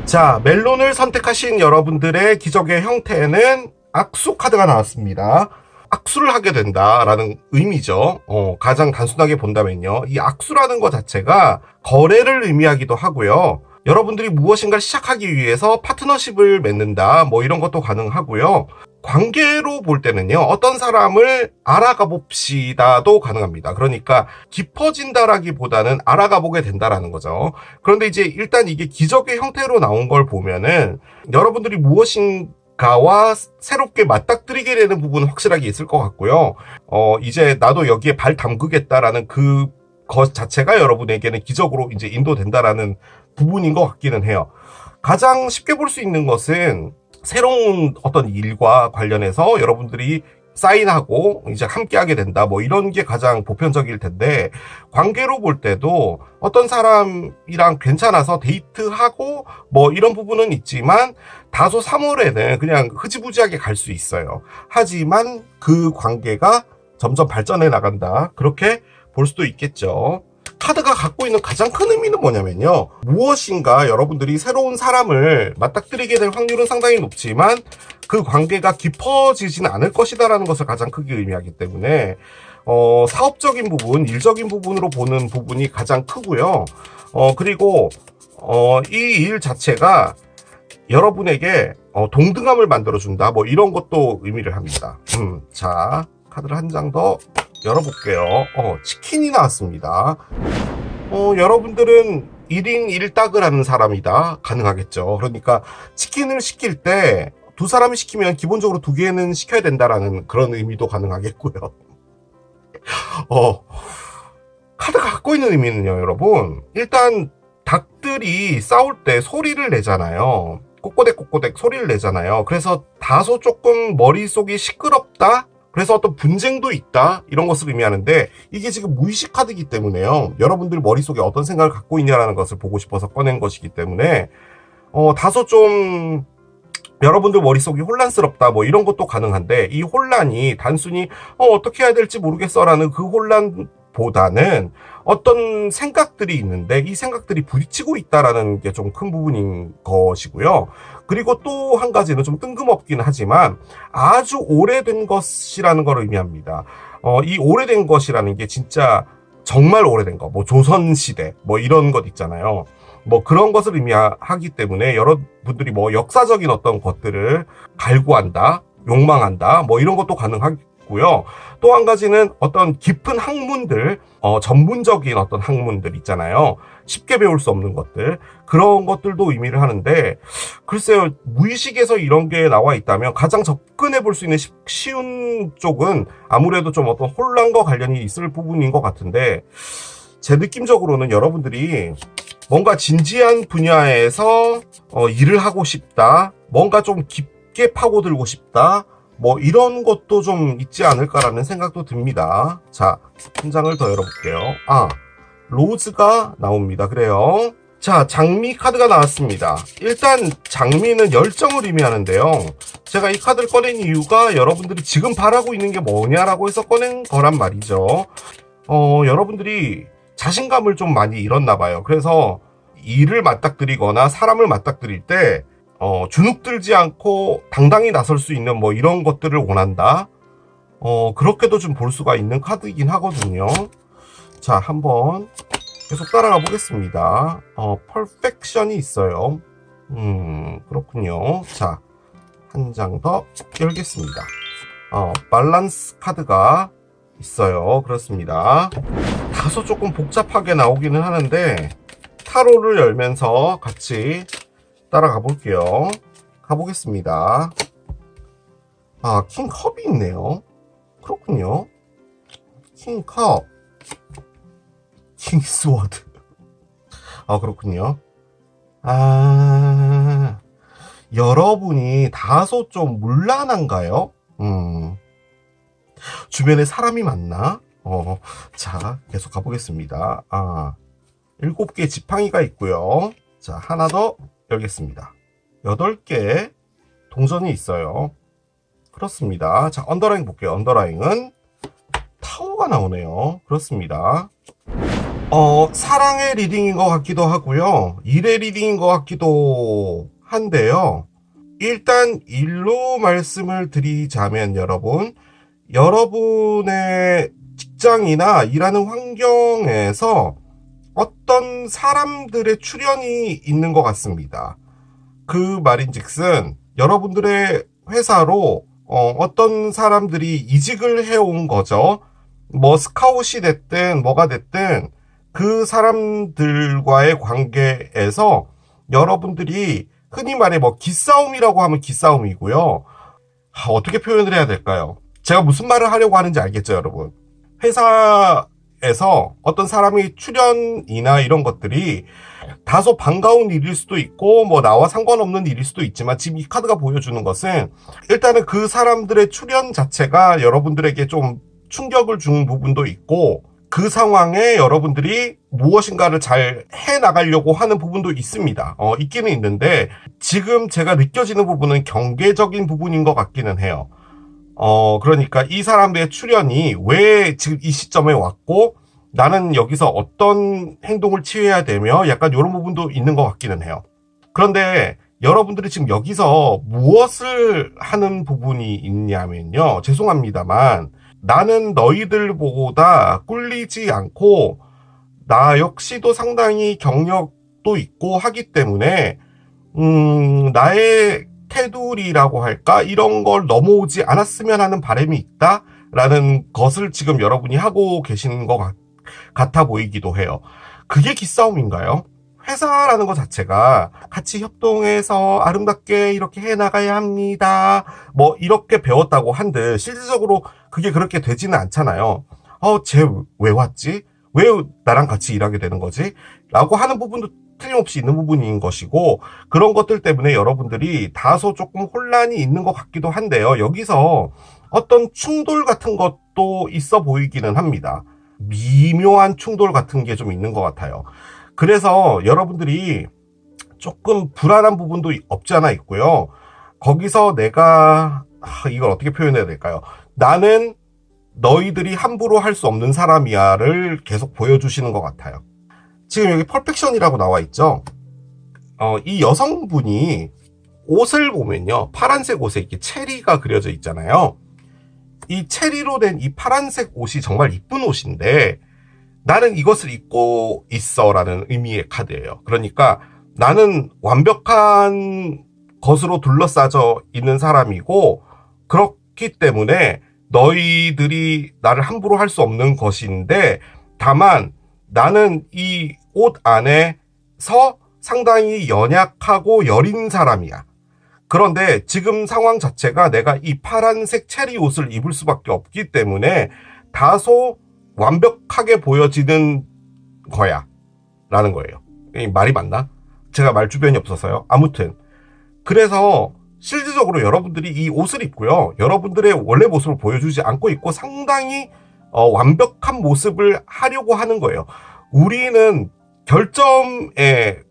자, 멜론을 선택하신 여러분들의 기적의 형태는 악수 카드가 나왔습니다. 악수를 하게 된다라는 의미죠. 가장 단순하게 본다면요. 이 악수라는 것 자체가 거래를 의미하기도 하고요. 여러분들이 무엇인가를 시작하기 위해서 파트너십을 맺는다, 뭐 이런 것도 가능하고요. 관계로 볼 때는요, 어떤 사람을 알아가 봅시다도 가능합니다. 그러니까 깊어진다라기보다는 알아가 보게 된다라는 거죠. 그런데 이제 일단 이게 기적의 형태로 나온 걸 보면은 여러분들이 무엇인가와 새롭게 맞닥뜨리게 되는 부분은 확실하게 있을 것 같고요. 이제 나도 여기에 발 담그겠다라는 것 자체가 여러분에게는 기적으로 이제 인도된다라는 부분인 것 같기는 해요. 가장 쉽게 볼 수 있는 것은 새로운 어떤 일과 관련해서 여러분들이 사인하고 이제 함께 하게 된다, 뭐 이런 게 가장 보편적일 텐데, 관계로 볼 때도 어떤 사람이랑 괜찮아서 데이트하고 뭐 이런 부분은 있지만 다소 3월에는 그냥 흐지부지하게 갈 수 있어요. 하지만 그 관계가 점점 발전해 나간다, 그렇게 볼 수도 있겠죠. 카드가 갖고 있는 가장 큰 의미는 뭐냐면요, 무엇인가 여러분들이 새로운 사람을 맞닥뜨리게 될 확률은 상당히 높지만 그 관계가 깊어지지는 않을 것이다 라는 것을 가장 크게 의미하기 때문에 사업적인 부분, 일적인 부분으로 보는 부분이 가장 크고요. 그리고 이 일 자체가 여러분에게 동등함을 만들어준다, 뭐 이런 것도 의미를 합니다. 자, 카드를 한 장 더 열어볼게요. 치킨이 나왔습니다. 여러분들은 1인 1닭을 하는 사람이다, 가능하겠죠. 그러니까 치킨을 시킬 때 두 사람이 시키면 기본적으로 2개는 시켜야 된다라는 그런 의미도 가능하겠고요. 카드가 갖고 있는 의미는요, 여러분, 일단 닭들이 싸울 때 소리를 내잖아요. 꼬꼬댁 소리를 내잖아요. 그래서 다소 조금 머릿속이 시끄럽다, 그래서 어떤 분쟁도 있다, 이런 것을 의미하는데, 이게 지금 무의식 카드이기 때문에요, 여러분들 머릿속에 어떤 생각을 갖고 있냐라는 것을 보고 싶어서 꺼낸 것이기 때문에 다소 좀 여러분들 머릿속이 혼란스럽다, 뭐 이런 것도 가능한데, 이 혼란이 단순히 어떻게 해야 될지 모르겠어 라는 그 혼란보다는 어떤 생각들이 있는데 이 생각들이 부딪히고 있다라는 게 좀 큰 부분인 것이고요. 그리고 또 한 가지는 좀 뜬금없긴 하지만 아주 오래된 것이라는 걸 의미합니다. 이 오래된 것이라는 게 진짜 정말 오래된 거, 뭐 조선시대 뭐 이런 것 있잖아요. 뭐 그런 것을 의미하기 때문에 여러분들이 뭐 역사적인 어떤 것들을 갈구한다, 욕망한다, 뭐 이런 것도 가능하고요. 또 한 가지는 어떤 깊은 학문들, 전문적인 어떤 학문들 있잖아요. 쉽게 배울 수 없는 것들, 그런 것들도 의미를 하는데, 글쎄요, 무의식에서 이런 게 나와 있다면 가장 접근해 볼 수 있는 쉬운 쪽은 아무래도 좀 어떤 혼란과 관련이 있을 부분인 것 같은데, 제 느낌적으로는 여러분들이 뭔가 진지한 분야에서 일을 하고 싶다, 뭔가 좀 깊게 파고들고 싶다, 뭐 이런 것도 좀 있지 않을까라는 생각도 듭니다. 자, 한 장을 더 열어볼게요. 로즈가 나옵니다. 그래요. 자, 장미 카드가 나왔습니다. 일단 장미는 열정을 의미하는데요, 제가 이 카드를 꺼낸 이유가 여러분들이 지금 바라고 있는 게 뭐냐라고 해서 꺼낸 거란 말이죠. 여러분들이 자신감을 좀 많이 잃었나 봐요. 그래서 일을 맞닥뜨리거나 사람을 맞닥뜨릴 때 주눅들지 않고 당당히 나설 수 있는 뭐 이런 것들을 원한다, 그렇게도 좀 볼 수가 있는 카드이긴 하거든요. 자, 한번 계속 따라가 보겠습니다. 퍼펙션이 있어요. 그렇군요. 자, 한 장 더 열겠습니다. 밸런스 카드가 있어요. 그렇습니다. 다소 조금 복잡하게 나오기는 하는데 타로를 열면서 같이 따라가 볼게요. 가보겠습니다. 아, 킹컵이 있네요. 그렇군요. 킹컵, 킹스워드. 아, 그렇군요. 아, 여러분이 다소 좀 문란한가요? 주변에 사람이 많나? 자, 계속 가보겠습니다. 아, 7개 지팡이가 있고요. 자, 하나 더 열겠습니다. 8개 동전이 있어요. 그렇습니다. 자, 언더라인 볼게요. 언더라인은 타워가 나오네요. 그렇습니다. 사랑의 리딩인 것 같기도 하고요. 일의 리딩인 것 같기도 한데요. 일단 일로 말씀을 드리자면 여러분의 직장이나 일하는 환경에서 어떤 사람들의 출현이 있는 것 같습니다. 그 말인즉슨 여러분들의 회사로 어떤 사람들이 이직을 해온 거죠. 뭐 스카웃이 됐든 뭐가 됐든 그 사람들과의 관계에서 여러분들이 흔히 말해 뭐 기싸움이라고 하면 기싸움이고요. 어떻게 표현을 해야 될까요? 제가 무슨 말을 하려고 하는지 알겠죠, 여러분? 회사에서 어떤 사람의 출연이나 이런 것들이 다소 반가운 일일 수도 있고 뭐 나와 상관없는 일일 수도 있지만 지금 이 카드가 보여주는 것은 일단은 그 사람들의 출연 자체가 여러분들에게 좀 충격을 준 부분도 있고 그 상황에 여러분들이 무엇인가를 잘 해나가려고 하는 부분도 있습니다. 있기는 있는데 지금 제가 느껴지는 부분은 경계적인 부분인 것 같기는 해요. 그러니까 이 사람들의 출연이 왜 지금 이 시점에 왔고 나는 여기서 어떤 행동을 취해야 되며 약간 이런 부분도 있는 것 같기는 해요. 그런데 여러분들이 지금 여기서 무엇을 하는 부분이 있냐면요. 죄송합니다만 나는 너희들보다 꿀리지 않고 나 역시도 상당히 경력도 있고 하기 때문에 나의 테두리라고 할까? 이런 걸 넘어오지 않았으면 하는 바람이 있다라는 것을 지금 여러분이 하고 계시는 것 같아 보이기도 해요. 그게 기싸움인가요? 회사라는 것 자체가 같이 협동해서 아름답게 이렇게 해나가야 합니다. 뭐 이렇게 배웠다고 한들 실질적으로 그게 그렇게 되지는 않잖아요. 쟤 왜 왔지? 왜 나랑 같이 일하게 되는 거지? 라고 하는 부분도 틀림없이 있는 부분인 것이고 그런 것들 때문에 여러분들이 다소 조금 혼란이 있는 것 같기도 한데요. 여기서 어떤 충돌 같은 것도 있어 보이기는 합니다. 미묘한 충돌 같은 게 좀 있는 것 같아요. 그래서 여러분들이 조금 불안한 부분도 없지 않아 있고요. 거기서 내가 이걸 어떻게 표현해야 될까요? 나는 너희들이 함부로 할 수 없는 사람이야를 계속 보여주시는 것 같아요. 지금 여기 퍼펙션이라고 나와 있죠. 이 여성분이 옷을 보면요. 파란색 옷에 이렇게 체리가 그려져 있잖아요. 이 체리로 된 이 파란색 옷이 정말 이쁜 옷인데 나는 이것을 입고 있어라는 의미의 카드예요. 그러니까 나는 완벽한 것으로 둘러싸져 있는 사람이고 그렇기 때문에 너희들이 나를 함부로 할 수 없는 것인데 다만 나는 이 옷 안에서 상당히 연약하고 여린 사람이야. 그런데 지금 상황 자체가 내가 이 파란색 체리 옷을 입을 수밖에 없기 때문에 다소 완벽하게 보여지는 거야 라는 거예요. 이 말이 맞나? 제가 말 주변이 없어서요. 아무튼 그래서 실질적으로 여러분들이 이 옷을 입고요. 여러분들의 원래 모습을 보여주지 않고 있고 상당히 완벽한 모습을 하려고 하는 거예요. 우리는 결점의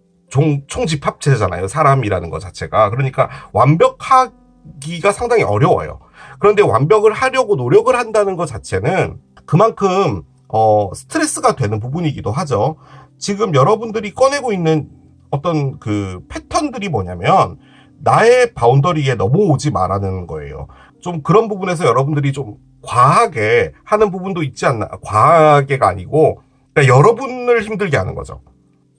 총집합체잖아요. 사람이라는 것 자체가. 그러니까 완벽하기가 상당히 어려워요. 그런데 완벽을 하려고 노력을 한다는 것 자체는 그만큼 스트레스가 되는 부분이기도 하죠. 지금 여러분들이 꺼내고 있는 어떤 그 패턴들이 뭐냐면 나의 바운더리에 넘어오지 말라는 거예요. 좀 그런 부분에서 여러분들이 좀 과하게 하는 부분도 있지 않나. 과하게가 아니고 그러니까 여러분을 힘들게 하는 거죠.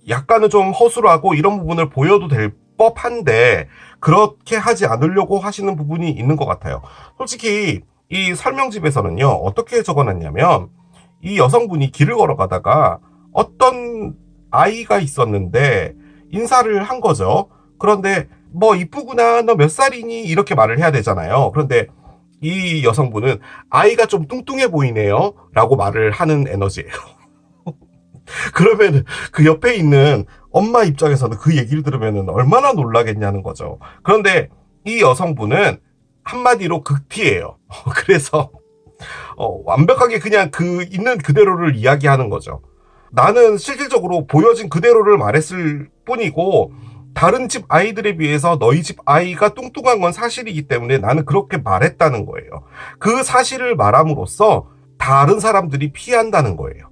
약간은 좀 허술하고 이런 부분을 보여도 될 법한데 그렇게 하지 않으려고 하시는 부분이 있는 것 같아요. 솔직히 이 설명집에서는요. 어떻게 적어놨냐면 이 여성분이 길을 걸어가다가 어떤 아이가 있었는데 인사를 한 거죠. 그런데 뭐 이쁘구나, 너 몇 살이니? 이렇게 말을 해야 되잖아요. 그런데 이 여성분은 아이가 좀 뚱뚱해 보이네요 라고 말을 하는 에너지예요. 그러면 그 옆에 있는 엄마 입장에서는 그 얘기를 들으면 얼마나 놀라겠냐는 거죠. 그런데 이 여성분은 한마디로 극티예요. 그래서 완벽하게 그냥 그 있는 그대로를 이야기하는 거죠. 나는 실질적으로 보여진 그대로를 말했을 뿐이고 다른 집 아이들에 비해서 너희 집 아이가 뚱뚱한 건 사실이기 때문에 나는 그렇게 말했다는 거예요. 그 사실을 말함으로써 다른 사람들이 피한다는 거예요.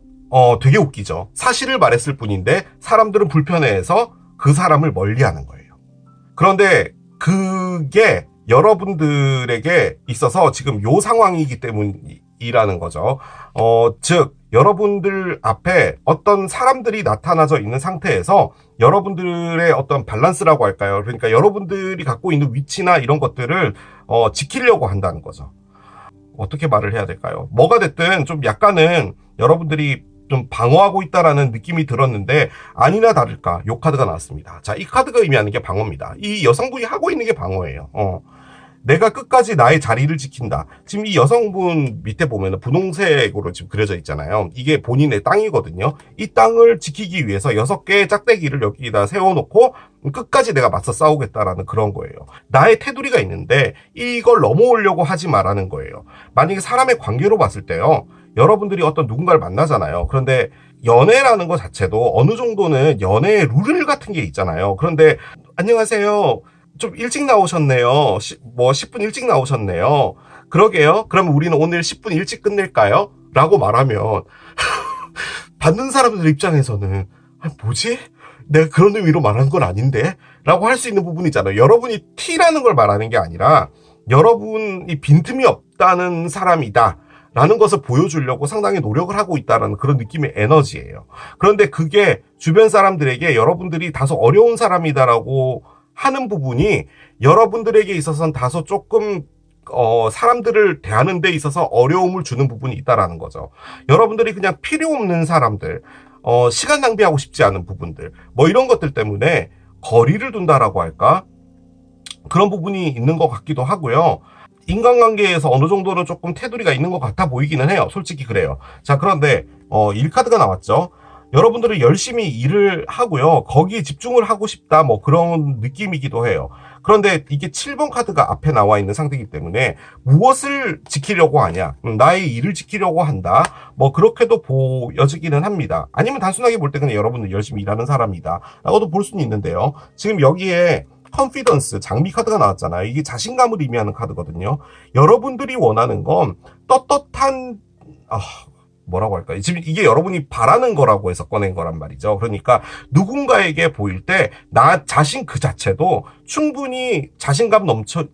되게 웃기죠. 사실을 말했을 뿐인데 사람들은 불편해해서 그 사람을 멀리하는 거예요. 그런데 그게 여러분들에게 있어서 지금 요 상황이기 때문이라는 거죠. 즉 여러분들 앞에 어떤 사람들이 나타나져 있는 상태에서 여러분들의 어떤 밸런스라고 할까요? 그러니까 여러분들이 갖고 있는 위치나 이런 것들을 지키려고 한다는 거죠. 어떻게 말을 해야 될까요? 뭐가 됐든 좀 약간은 여러분들이 좀 방어하고 있다라는 느낌이 들었는데 아니나 다를까 요 카드가 나왔습니다. 자, 이 카드가 의미하는 게 방어입니다. 이 여성분이 하고 있는 게 방어예요. 내가 끝까지 나의 자리를 지킨다. 지금 이 여성분 밑에 보면 분홍색으로 지금 그려져 있잖아요. 이게 본인의 땅이거든요. 이 땅을 지키기 위해서 6개의 짝대기를 여기다 세워놓고 끝까지 내가 맞서 싸우겠다라는 그런 거예요. 나의 테두리가 있는데 이걸 넘어오려고 하지 말라는 거예요. 만약에 사람의 관계로 봤을 때요. 여러분들이 어떤 누군가를 만나잖아요. 그런데 연애라는 것 자체도 어느 정도는 연애의 룰 같은 게 있잖아요. 그런데 안녕하세요. 좀 일찍 나오셨네요. 10분 일찍 나오셨네요. 그러게요. 그러면 우리는 오늘 10분 일찍 끝낼까요? 라고 말하면 받는 사람들 입장에서는 뭐지? 내가 그런 의미로 말하는 건 아닌데? 라고 할 수 있는 부분이잖아요. 여러분이 T라는 걸 말하는 게 아니라 여러분이 빈틈이 없다는 사람이다. 라는 것을 보여주려고 상당히 노력을 하고 있다는 그런 느낌의 에너지예요. 그런데 그게 주변 사람들에게 여러분들이 다소 어려운 사람이다라고 하는 부분이 여러분들에게 있어서는 다소 조금 사람들을 대하는 데 있어서 어려움을 주는 부분이 있다라는 거죠. 여러분들이 그냥 필요 없는 사람들, 시간 낭비하고 싶지 않은 부분들, 뭐 이런 것들 때문에 거리를 둔다라고 할까? 그런 부분이 있는 것 같기도 하고요. 인간관계에서 어느 정도는 조금 테두리가 있는 것 같아 보이기는 해요. 솔직히 그래요. 자, 그런데 일 카드가 나왔죠. 여러분들은 열심히 일을 하고요. 거기에 집중을 하고 싶다. 뭐 그런 느낌이기도 해요. 그런데 이게 7번 카드가 앞에 나와 있는 상태이기 때문에 무엇을 지키려고 하냐? 나의 일을 지키려고 한다. 뭐 그렇게도 보여지기는 합니다. 아니면 단순하게 볼 때 그냥 여러분은 열심히 일하는 사람이다. 라고도 볼 수는 있는데요. 지금 여기에 컨피던스, 장미 카드가 나왔잖아요. 이게 자신감을 의미하는 카드거든요. 여러분들이 원하는 건 떳떳한 뭐라고 할까요? 지금 이게 여러분이 바라는 거라고 해서 꺼낸 거란 말이죠. 그러니까 누군가에게 보일 때 나 자신 그 자체도 충분히 자신감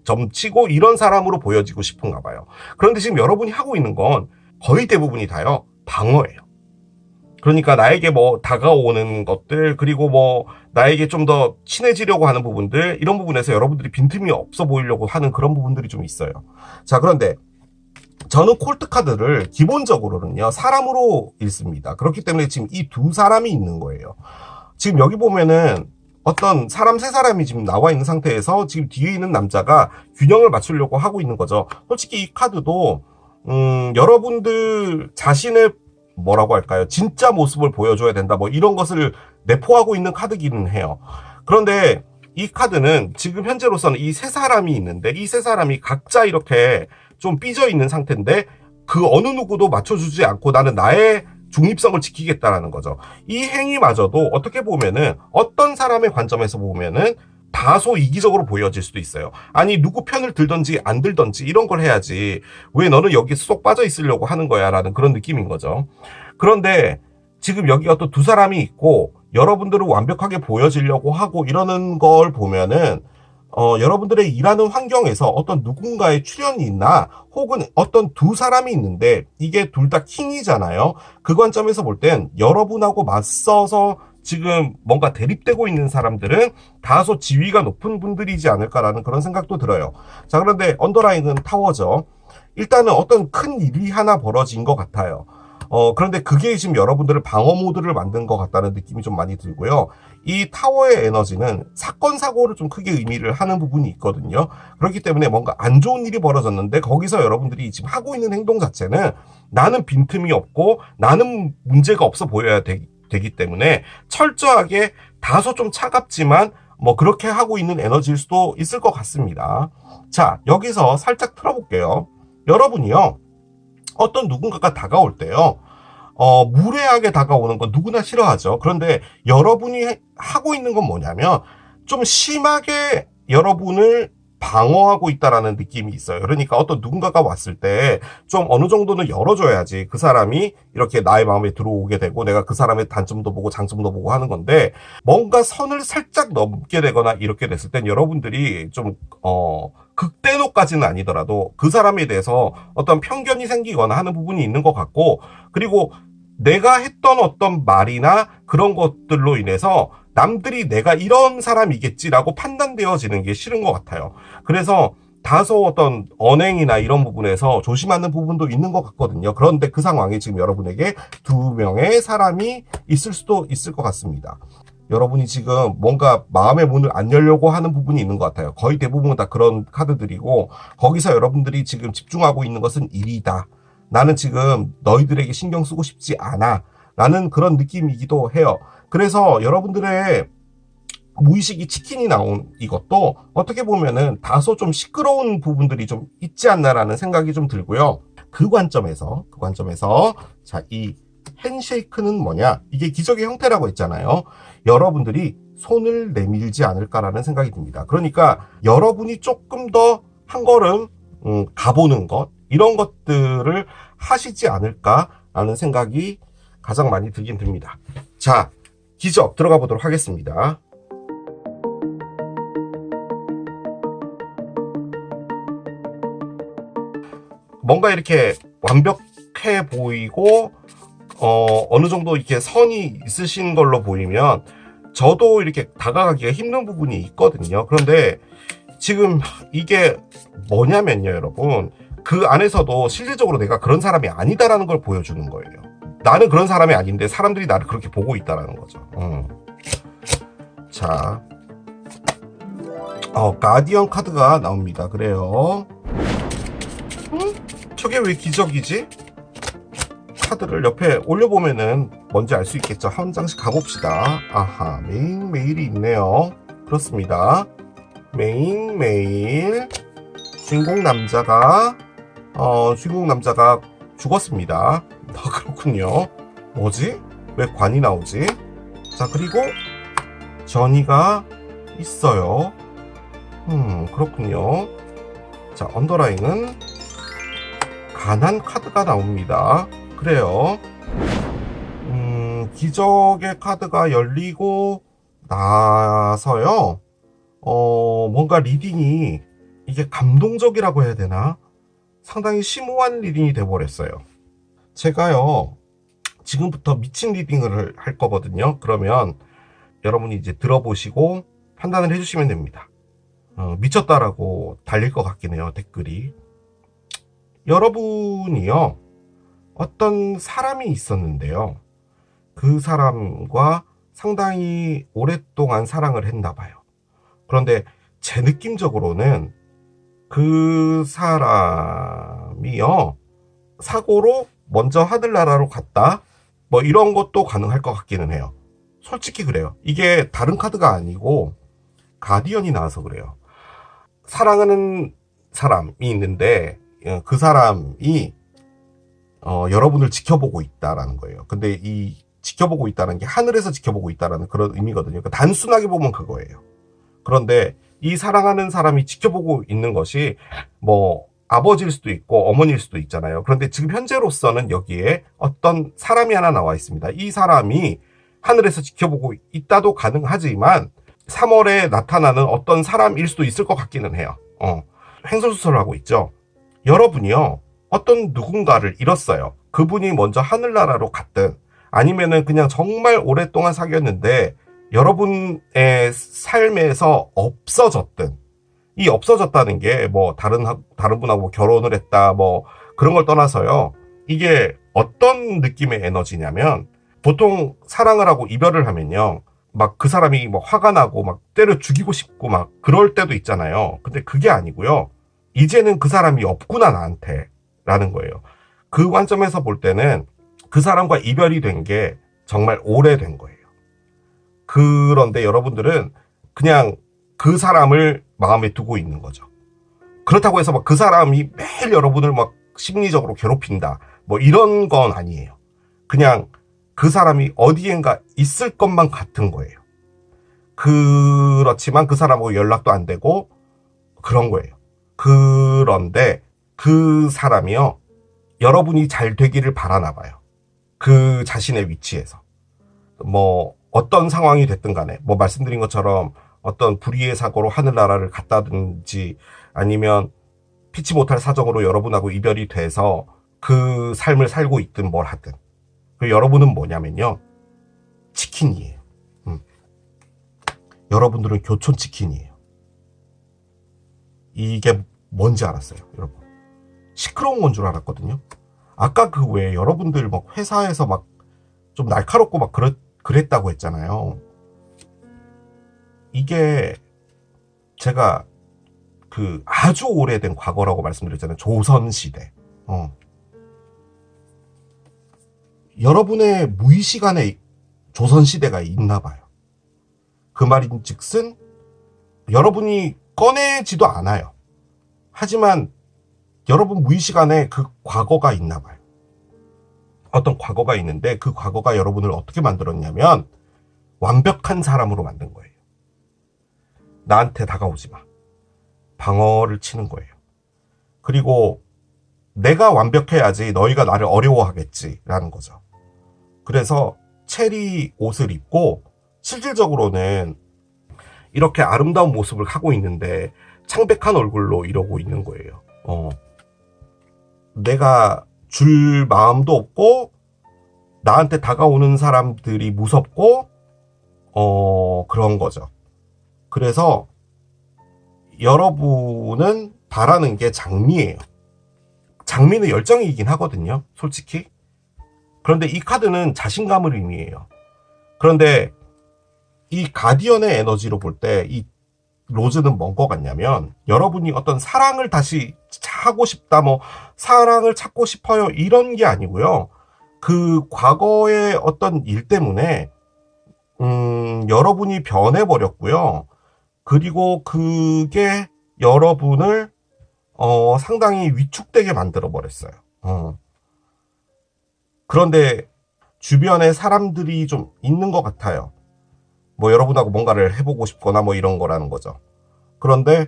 넘치고 이런 사람으로 보여지고 싶은가 봐요. 그런데 지금 여러분이 하고 있는 건 거의 대부분이 다요. 방어예요. 그러니까 나에게 뭐 다가오는 것들, 그리고 뭐 나에게 좀 더 친해지려고 하는 부분들, 이런 부분에서 여러분들이 빈틈이 없어 보이려고 하는 그런 부분들이 좀 있어요. 자, 그런데 저는 콜트 카드를 기본적으로는요, 사람으로 읽습니다. 그렇기 때문에 지금 이 두 사람이 있는 거예요. 지금 여기 보면은 어떤 사람 세 사람이 지금 나와 있는 상태에서 지금 뒤에 있는 남자가 균형을 맞추려고 하고 있는 거죠. 솔직히 이 카드도 여러분들 자신의 뭐라고 할까요? 진짜 모습을 보여줘야 된다. 뭐 이런 것을 내포하고 있는 카드기는 해요. 그런데 이 카드는 지금 현재로서는 이 세 사람이 있는데 이 세 사람이 각자 이렇게 좀 삐져 있는 상태인데 그 어느 누구도 맞춰주지 않고 나는 나의 중립성을 지키겠다라는 거죠. 이 행위마저도 어떻게 보면은 어떤 사람의 관점에서 보면은 다소 이기적으로 보여질 수도 있어요. 아니 누구 편을 들던지 안 들던지 이런 걸 해야지 왜 너는 여기 쏙 빠져 있으려고 하는 거야 라는 그런 느낌인 거죠. 그런데 지금 여기가 또 두 사람이 있고 여러분들을 완벽하게 보여지려고 하고 이러는 걸 보면은 여러분들의 일하는 환경에서 어떤 누군가의 출연이 있나 혹은 어떤 두 사람이 있는데 이게 둘 다 킹이잖아요. 그 관점에서 볼 땐 여러분하고 맞서서 지금 뭔가 대립되고 있는 사람들은 다소 지위가 높은 분들이지 않을까라는 그런 생각도 들어요. 자, 그런데 언더라인은 타워죠. 일단은 어떤 큰 일이 하나 벌어진 것 같아요. 그런데 그게 지금 여러분들을 방어 모드를 만든 것 같다는 느낌이 좀 많이 들고요. 이 타워의 에너지는 사건, 사고를 좀 크게 의미를 하는 부분이 있거든요. 그렇기 때문에 뭔가 안 좋은 일이 벌어졌는데 거기서 여러분들이 지금 하고 있는 행동 자체는 나는 빈틈이 없고 나는 문제가 없어 보여야 되기 때문에 철저하게 다소 좀 차갑지만 뭐 그렇게 하고 있는 에너지일 수도 있을 것 같습니다. 자, 여기서 살짝 틀어볼게요. 여러분이요, 어떤 누군가가 다가올 때요, 무례하게 다가오는 건 누구나 싫어하죠. 그런데 여러분이 하고 있는 건 뭐냐면 좀 심하게 여러분을 방어하고 있다라는 느낌이 있어요. 그러니까 어떤 누군가가 왔을 때 좀 어느 정도는 열어줘야지 그 사람이 이렇게 나의 마음에 들어오게 되고 내가 그 사람의 단점도 보고 장점도 보고 하는 건데, 뭔가 선을 살짝 넘게 되거나 이렇게 됐을 땐 여러분들이 좀 극대노까지는 아니더라도 그 사람에 대해서 어떤 편견이 생기거나 하는 부분이 있는 것 같고, 그리고 내가 했던 어떤 말이나 그런 것들로 인해서 남들이 내가 이런 사람이겠지라고 판단되어지는 게 싫은 것 같아요. 그래서 다소 어떤 언행이나 이런 부분에서 조심하는 부분도 있는 것 같거든요. 그런데 그 상황에 지금 여러분에게 두 명의 사람이 있을 수도 있을 것 같습니다. 여러분이 지금 뭔가 마음의 문을 안 열려고 하는 부분이 있는 것 같아요. 거의 대부분 다 그런 카드들이고, 거기서 여러분들이 지금 집중하고 있는 것은 일이다. 나는 지금 너희들에게 신경 쓰고 싶지 않아. 라는 그런 느낌이기도 해요. 그래서 여러분들의 무의식이 치킨이 나온 이것도 어떻게 보면은 다소 좀 시끄러운 부분들이 좀 있지 않나라는 생각이 좀 들고요. 그 관점에서 자, 이 핸쉐이크는 뭐냐? 이게 기적의 형태라고 했잖아요. 여러분들이 손을 내밀지 않을까라는 생각이 듭니다. 그러니까 여러분이 조금 더 한 걸음 가보는 것, 이런 것들을 하시지 않을까라는 생각이 가장 많이 들긴 듭니다. 자, 기적 들어가 보도록 하겠습니다. 뭔가 이렇게 완벽해 보이고 어느 정도 이렇게 선이 있으신 걸로 보이면 저도 이렇게 다가가기가 힘든 부분이 있거든요. 그런데 지금 이게 뭐냐면요, 여러분, 그 안에서도 실질적으로 내가 그런 사람이 아니다라는 걸 보여주는 거예요. 나는 그런 사람이 아닌데 사람들이 나를 그렇게 보고 있다라는 거죠. 자, 가디언 카드가 나옵니다. 그래요. 저게 왜 기적이지? 카드를 옆에 올려보면은 뭔지 알 수 있겠죠. 한 장씩 가봅시다. 아하, 메일 있네요. 그렇습니다. 메일. 주인공 남자가 죽었습니다. 그렇군요. 뭐지? 왜 관이 나오지? 자, 그리고 전이가 있어요. 그렇군요. 자, 언더라인은 가난 카드가 나옵니다. 그래요. 기적의 카드가 열리고 나서요. 뭔가 리딩이 이게 감동적이라고 해야 되나? 상당히 심오한 리딩이 돼버렸어요. 제가요, 지금부터 미친 리딩을 할 거거든요. 그러면 여러분이 이제 들어보시고 판단을 해주시면 됩니다. 미쳤다라고 달릴 것 같긴 해요, 댓글이. 여러분이요, 어떤 사람이 있었는데요. 그 사람과 상당히 오랫동안 사랑을 했나 봐요. 그런데 제 느낌적으로는 그 사람이요, 사고로 먼저 하늘나라로 갔다, 뭐 이런 것도 가능할 것 같기는 해요. 솔직히 그래요. 이게 다른 카드가 아니고 가디언이 나와서 그래요. 사랑하는 사람이 있는데 그 사람이 여러분을 지켜보고 있다라는 거예요. 근데 이 지켜보고 있다는 게 하늘에서 지켜보고 있다라는 그런 의미거든요. 그러니까 단순하게 보면 그거예요. 그런데 이 사랑하는 사람이 지켜보고 있는 것이 뭐 아버지일 수도 있고 어머니일 수도 있잖아요. 그런데 지금 현재로서는 여기에 어떤 사람이 하나 나와 있습니다. 이 사람이 하늘에서 지켜보고 있다도 가능하지만 3월에 나타나는 어떤 사람일 수도 있을 것 같기는 해요. 횡설수설을 하고 있죠. 여러분이요, 어떤 누군가를 잃었어요. 그분이 먼저 하늘나라로 갔든 아니면은 그냥 정말 오랫동안 사귀었는데 여러분의 삶에서 없어졌든, 이 없어졌다는 게 뭐 다른 분하고 결혼을 했다 뭐 그런 걸 떠나서요, 이게 어떤 느낌의 에너지냐면 보통 사랑을 하고 이별을 하면요. 막 그 사람이 뭐 화가 나고 막 때려 죽이고 싶고 막 그럴 때도 있잖아요. 근데 그게 아니고요. 이제는 그 사람이 없구나 나한테 라는 거예요. 그 관점에서 볼 때는 그 사람과 이별이 된 게 정말 오래된 거예요. 그런데 여러분들은 그냥 그 사람을 마음에 두고 있는 거죠. 그렇다고 해서 막 그 사람이 매일 여러분을 막 심리적으로 괴롭힌다. 뭐 이런 건 아니에요. 그냥 그 사람이 어디엔가 있을 것만 같은 거예요. 그렇지만 그 사람하고 연락도 안 되고 그런 거예요. 그런데 그 사람이요. 여러분이 잘 되기를 바라나 봐요. 그 자신의 위치에서. 뭐 어떤 상황이 됐든 간에 뭐 말씀드린 것처럼 어떤 불의의 사고로 하늘나라를 갔다든지 아니면 피치 못할 사정으로 여러분하고 이별이 돼서 그 삶을 살고 있든 뭘 하든 여러분은 뭐냐면요. 치킨이에요. 여러분들은 교촌 치킨이에요. 이게 뭔지 알았어요, 여러분. 시끄러운 건 줄 알았거든요. 아까 그 외에 여러분들 막 회사에서 막 좀 날카롭고 막 그랬다고 했잖아요. 이게 제가 그 아주 오래된 과거라고 말씀드렸잖아요. 조선시대. 여러분의 무의식 안에 조선시대가 있나 봐요. 그 말인즉슨 여러분이 꺼내지도 않아요. 하지만 여러분 무의식 안에 그 과거가 있나 봐요. 어떤 과거가 있는데 그 과거가 여러분을 어떻게 만들었냐면 완벽한 사람으로 만든 거예요. 나한테 다가오지 마. 방어를 치는 거예요. 그리고 내가 완벽해야지 너희가 나를 어려워하겠지라는 거죠. 그래서 체리 옷을 입고 실질적으로는 이렇게 아름다운 모습을 하고 있는데 창백한 얼굴로 이러고 있는 거예요. 내가 줄 마음도 없고 나한테 다가오는 사람들이 무섭고 그런 거죠. 그래서 여러분은 바라는 게 장미예요. 장미는 열정이긴 하거든요, 솔직히. 그런데 이 카드는 자신감을 의미해요. 그런데 이 가디언의 에너지로 볼 때 이 로즈는 뭔 것 같냐면 여러분이 어떤 사랑을 다시 하고 싶다, 뭐 사랑을 찾고 싶어요 이런 게 아니고요. 그 과거의 어떤 일 때문에 여러분이 변해버렸고요. 그리고 그게 여러분을 상당히 위축되게 만들어버렸어요. 그런데 주변에 사람들이 좀 있는 것 같아요. 뭐 여러분하고 뭔가를 해보고 싶거나 뭐 이런 거라는 거죠. 그런데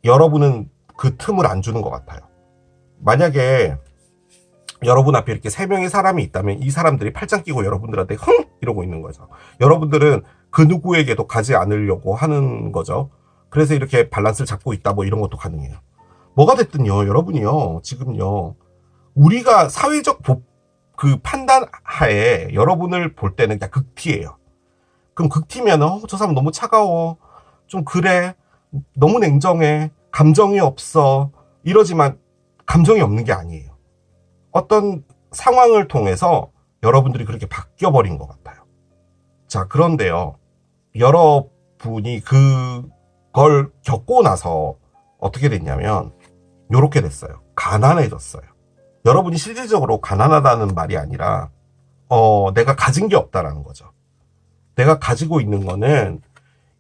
여러분은 그 틈을 안 주는 것 같아요. 만약에 여러분 앞에 이렇게 3명의 사람이 있다면 이 사람들이 팔짱 끼고 여러분들한테 흥! 이러고 있는 거죠. 여러분들은 그 누구에게도 가지 않으려고 하는 거죠. 그래서 이렇게 밸런스를 잡고 있다 뭐 이런 것도 가능해요. 뭐가 됐든요, 여러분이요, 지금요, 우리가 사회적 그 판단 하에 여러분을 볼 때는 그냥 극티예요. 그럼 극티면 저 사람 너무 차가워, 좀 그래, 너무 냉정해, 감정이 없어 이러지만 감정이 없는 게 아니에요. 어떤 상황을 통해서 여러분들이 그렇게 바뀌어버린 것 같아요. 자, 그런데요, 여러분이 그걸 겪고 나서 어떻게 됐냐면 요렇게 됐어요. 가난해졌어요. 여러분이 실질적으로 가난하다는 말이 아니라 내가 가진 게 없다라는 거죠. 내가 가지고 있는 거는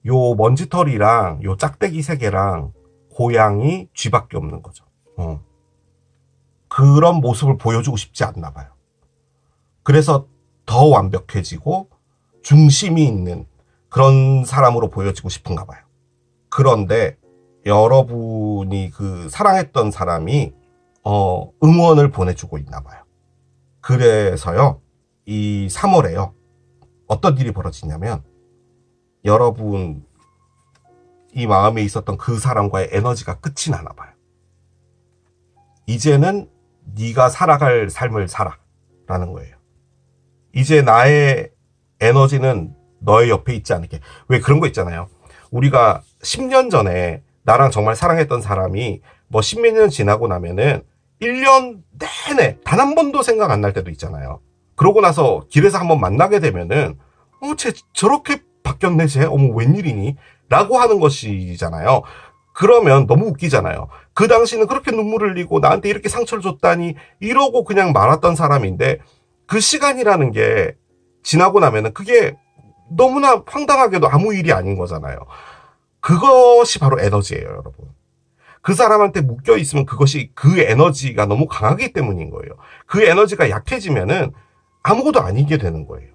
요 먼지털이랑 요 짝대기 3개랑 고양이 쥐밖에 없는 거죠. 그런 모습을 보여주고 싶지 않나 봐요. 그래서 더 완벽해지고 중심이 있는 그런 사람으로 보여지고 싶은가 봐요. 그런데 여러분이 그 사랑했던 사람이 응원을 보내주고 있나 봐요. 그래서요, 이 3월에요, 어떤 일이 벌어지냐면 여러분 이 마음에 있었던 그 사람과의 에너지가 끝이 나나 봐요. 이제는 네가 살아갈 삶을 살아 라는 거예요. 이제 나의 에너지는 너의 옆에 있지 않을게. 왜 그런 거 있잖아요. 우리가 10년 전에 나랑 정말 사랑했던 사람이 뭐 10몇 년 지나고 나면은 1년 내내 단 한 번도 생각 안 날 때도 있잖아요. 그러고 나서 길에서 한번 만나게 되면은 쟤 저렇게 바뀌었네 쟤 어머 웬일이니? 라고 하는 것이잖아요. 그러면 너무 웃기잖아요. 그 당시는 그렇게 눈물을 흘리고 나한테 이렇게 상처를 줬다니 이러고 그냥 말았던 사람인데 그 시간이라는 게 지나고 나면은 그게 너무나 황당하게도 아무 일이 아닌 거잖아요. 그것이 바로 에너지예요, 여러분. 그 사람한테 묶여 있으면 그것이 그 에너지가 너무 강하기 때문인 거예요. 그 에너지가 약해지면은 아무것도 아니게 되는 거예요.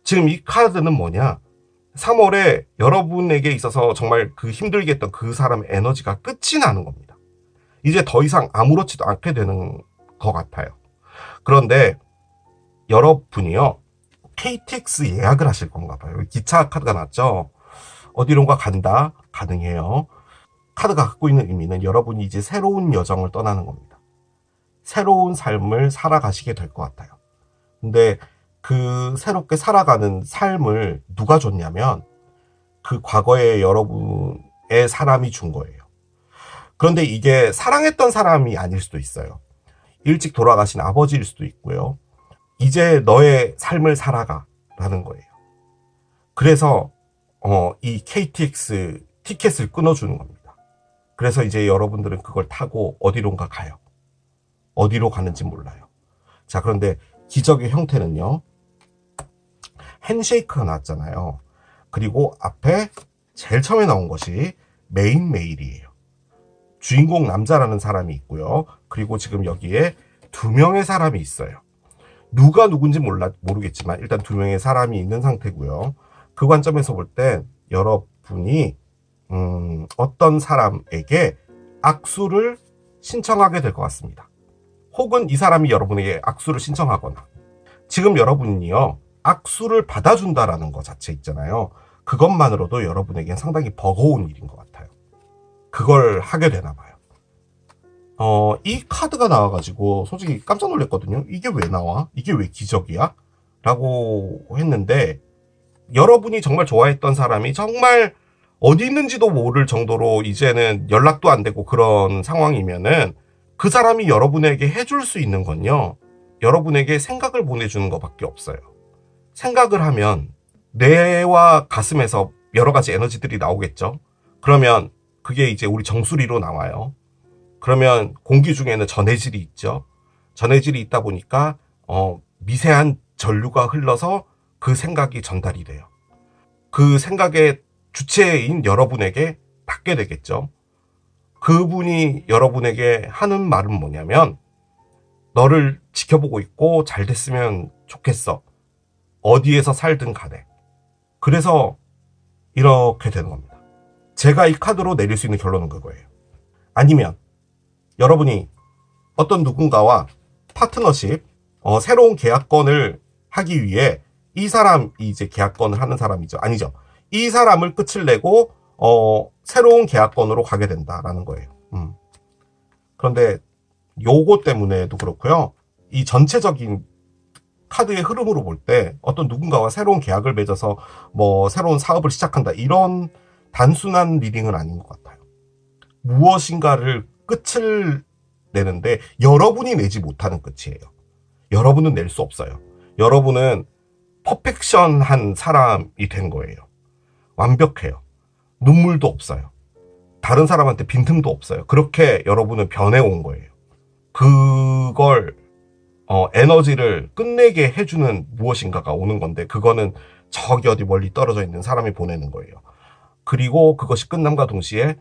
지금 이 카드는 뭐냐? 3월에 여러분에게 있어서 정말 그 힘들게 했던 그 사람의 에너지가 끝이 나는 겁니다. 이제 더 이상 아무렇지도 않게 되는 것 같아요. 그런데 여러분이요, KTX 예약을 하실 건가 봐요. 기차 카드가 났죠? 어디론가 간다? 가능해요. 카드가 갖고 있는 의미는 여러분이 이제 새로운 여정을 떠나는 겁니다. 새로운 삶을 살아가시게 될 것 같아요. 근데 그 새롭게 살아가는 삶을 누가 줬냐면 그 과거에 여러분의 사람이 준 거예요. 그런데 이게 사랑했던 사람이 아닐 수도 있어요. 일찍 돌아가신 아버지일 수도 있고요. 이제 너의 삶을 살아가 라는 거예요. 그래서 이 KTX 티켓을 끊어주는 겁니다. 그래서 이제 여러분들은 그걸 타고 어디론가 가요. 어디로 가는지 몰라요. 자, 그런데 기적의 형태는요, 핸쉐이크가 나왔잖아요. 그리고 앞에 제일 처음에 나온 것이 메인 메일이에요. 주인공 남자라는 사람이 있고요. 그리고 지금 여기에 2명의 사람이 있어요. 누가 누군지 모르겠지만 일단 2명의 사람이 있는 상태고요. 그 관점에서 볼 땐 여러분이 어떤 사람에게 악수를 신청하게 될 것 같습니다. 혹은 이 사람이 여러분에게 악수를 신청하거나, 지금 여러분이요 악수를 받아준다라는 것 자체 있잖아요. 그것만으로도 여러분에겐 상당히 버거운 일인 것 같아요. 그걸 하게 되나 봐요. 이 카드가 나와가지고 솔직히 깜짝 놀랐거든요. 이게 왜 나와? 이게 왜 기적이야? 라고 했는데, 여러분이 정말 좋아했던 사람이 정말 어디 있는지도 모를 정도로 이제는 연락도 안 되고 그런 상황이면은 그 사람이 여러분에게 해줄 수 있는 건요, 여러분에게 생각을 보내주는 것밖에 없어요. 생각을 하면 뇌와 가슴에서 여러 가지 에너지들이 나오겠죠. 그러면 그게 이제 우리 정수리로 나와요. 그러면 공기 중에는 전해질이 있죠. 전해질이 있다 보니까 미세한 전류가 흘러서 그 생각이 전달이 돼요. 그 생각의 주체인 여러분에게 닿게 되겠죠. 그분이 여러분에게 하는 말은 뭐냐면, 너를 지켜보고 있고 잘 됐으면 좋겠어. 어디에서 살든 간에. 그래서 이렇게 되는 겁니다. 제가 이 카드로 내릴 수 있는 결론은 그거예요. 아니면 여러분이 어떤 누군가와 파트너십, 새로운 계약건을 하기 위해 이 사람이 이제 계약건을 하는 사람이죠. 아니죠. 이 사람을 끝을 내고 새로운 계약건으로 가게 된다라는 거예요. 그런데 요거 때문에도 그렇고요. 이 전체적인 카드의 흐름으로 볼 때 어떤 누군가와 새로운 계약을 맺어서 뭐 새로운 사업을 시작한다, 이런 단순한 리딩은 아닌 것 같아요. 무엇인가를 끝을 내는데 여러분이 내지 못하는 끝이에요. 여러분은 낼 수 없어요. 여러분은 퍼펙션한 사람이 된 거예요. 완벽해요. 눈물도 없어요. 다른 사람한테 빈틈도 없어요. 그렇게 여러분은 변해온 거예요. 그걸 에너지를 끝내게 해주는 무엇인가가 오는 건데, 그거는 저기 어디 멀리 떨어져 있는 사람이 보내는 거예요. 그리고 그것이 끝남과 동시에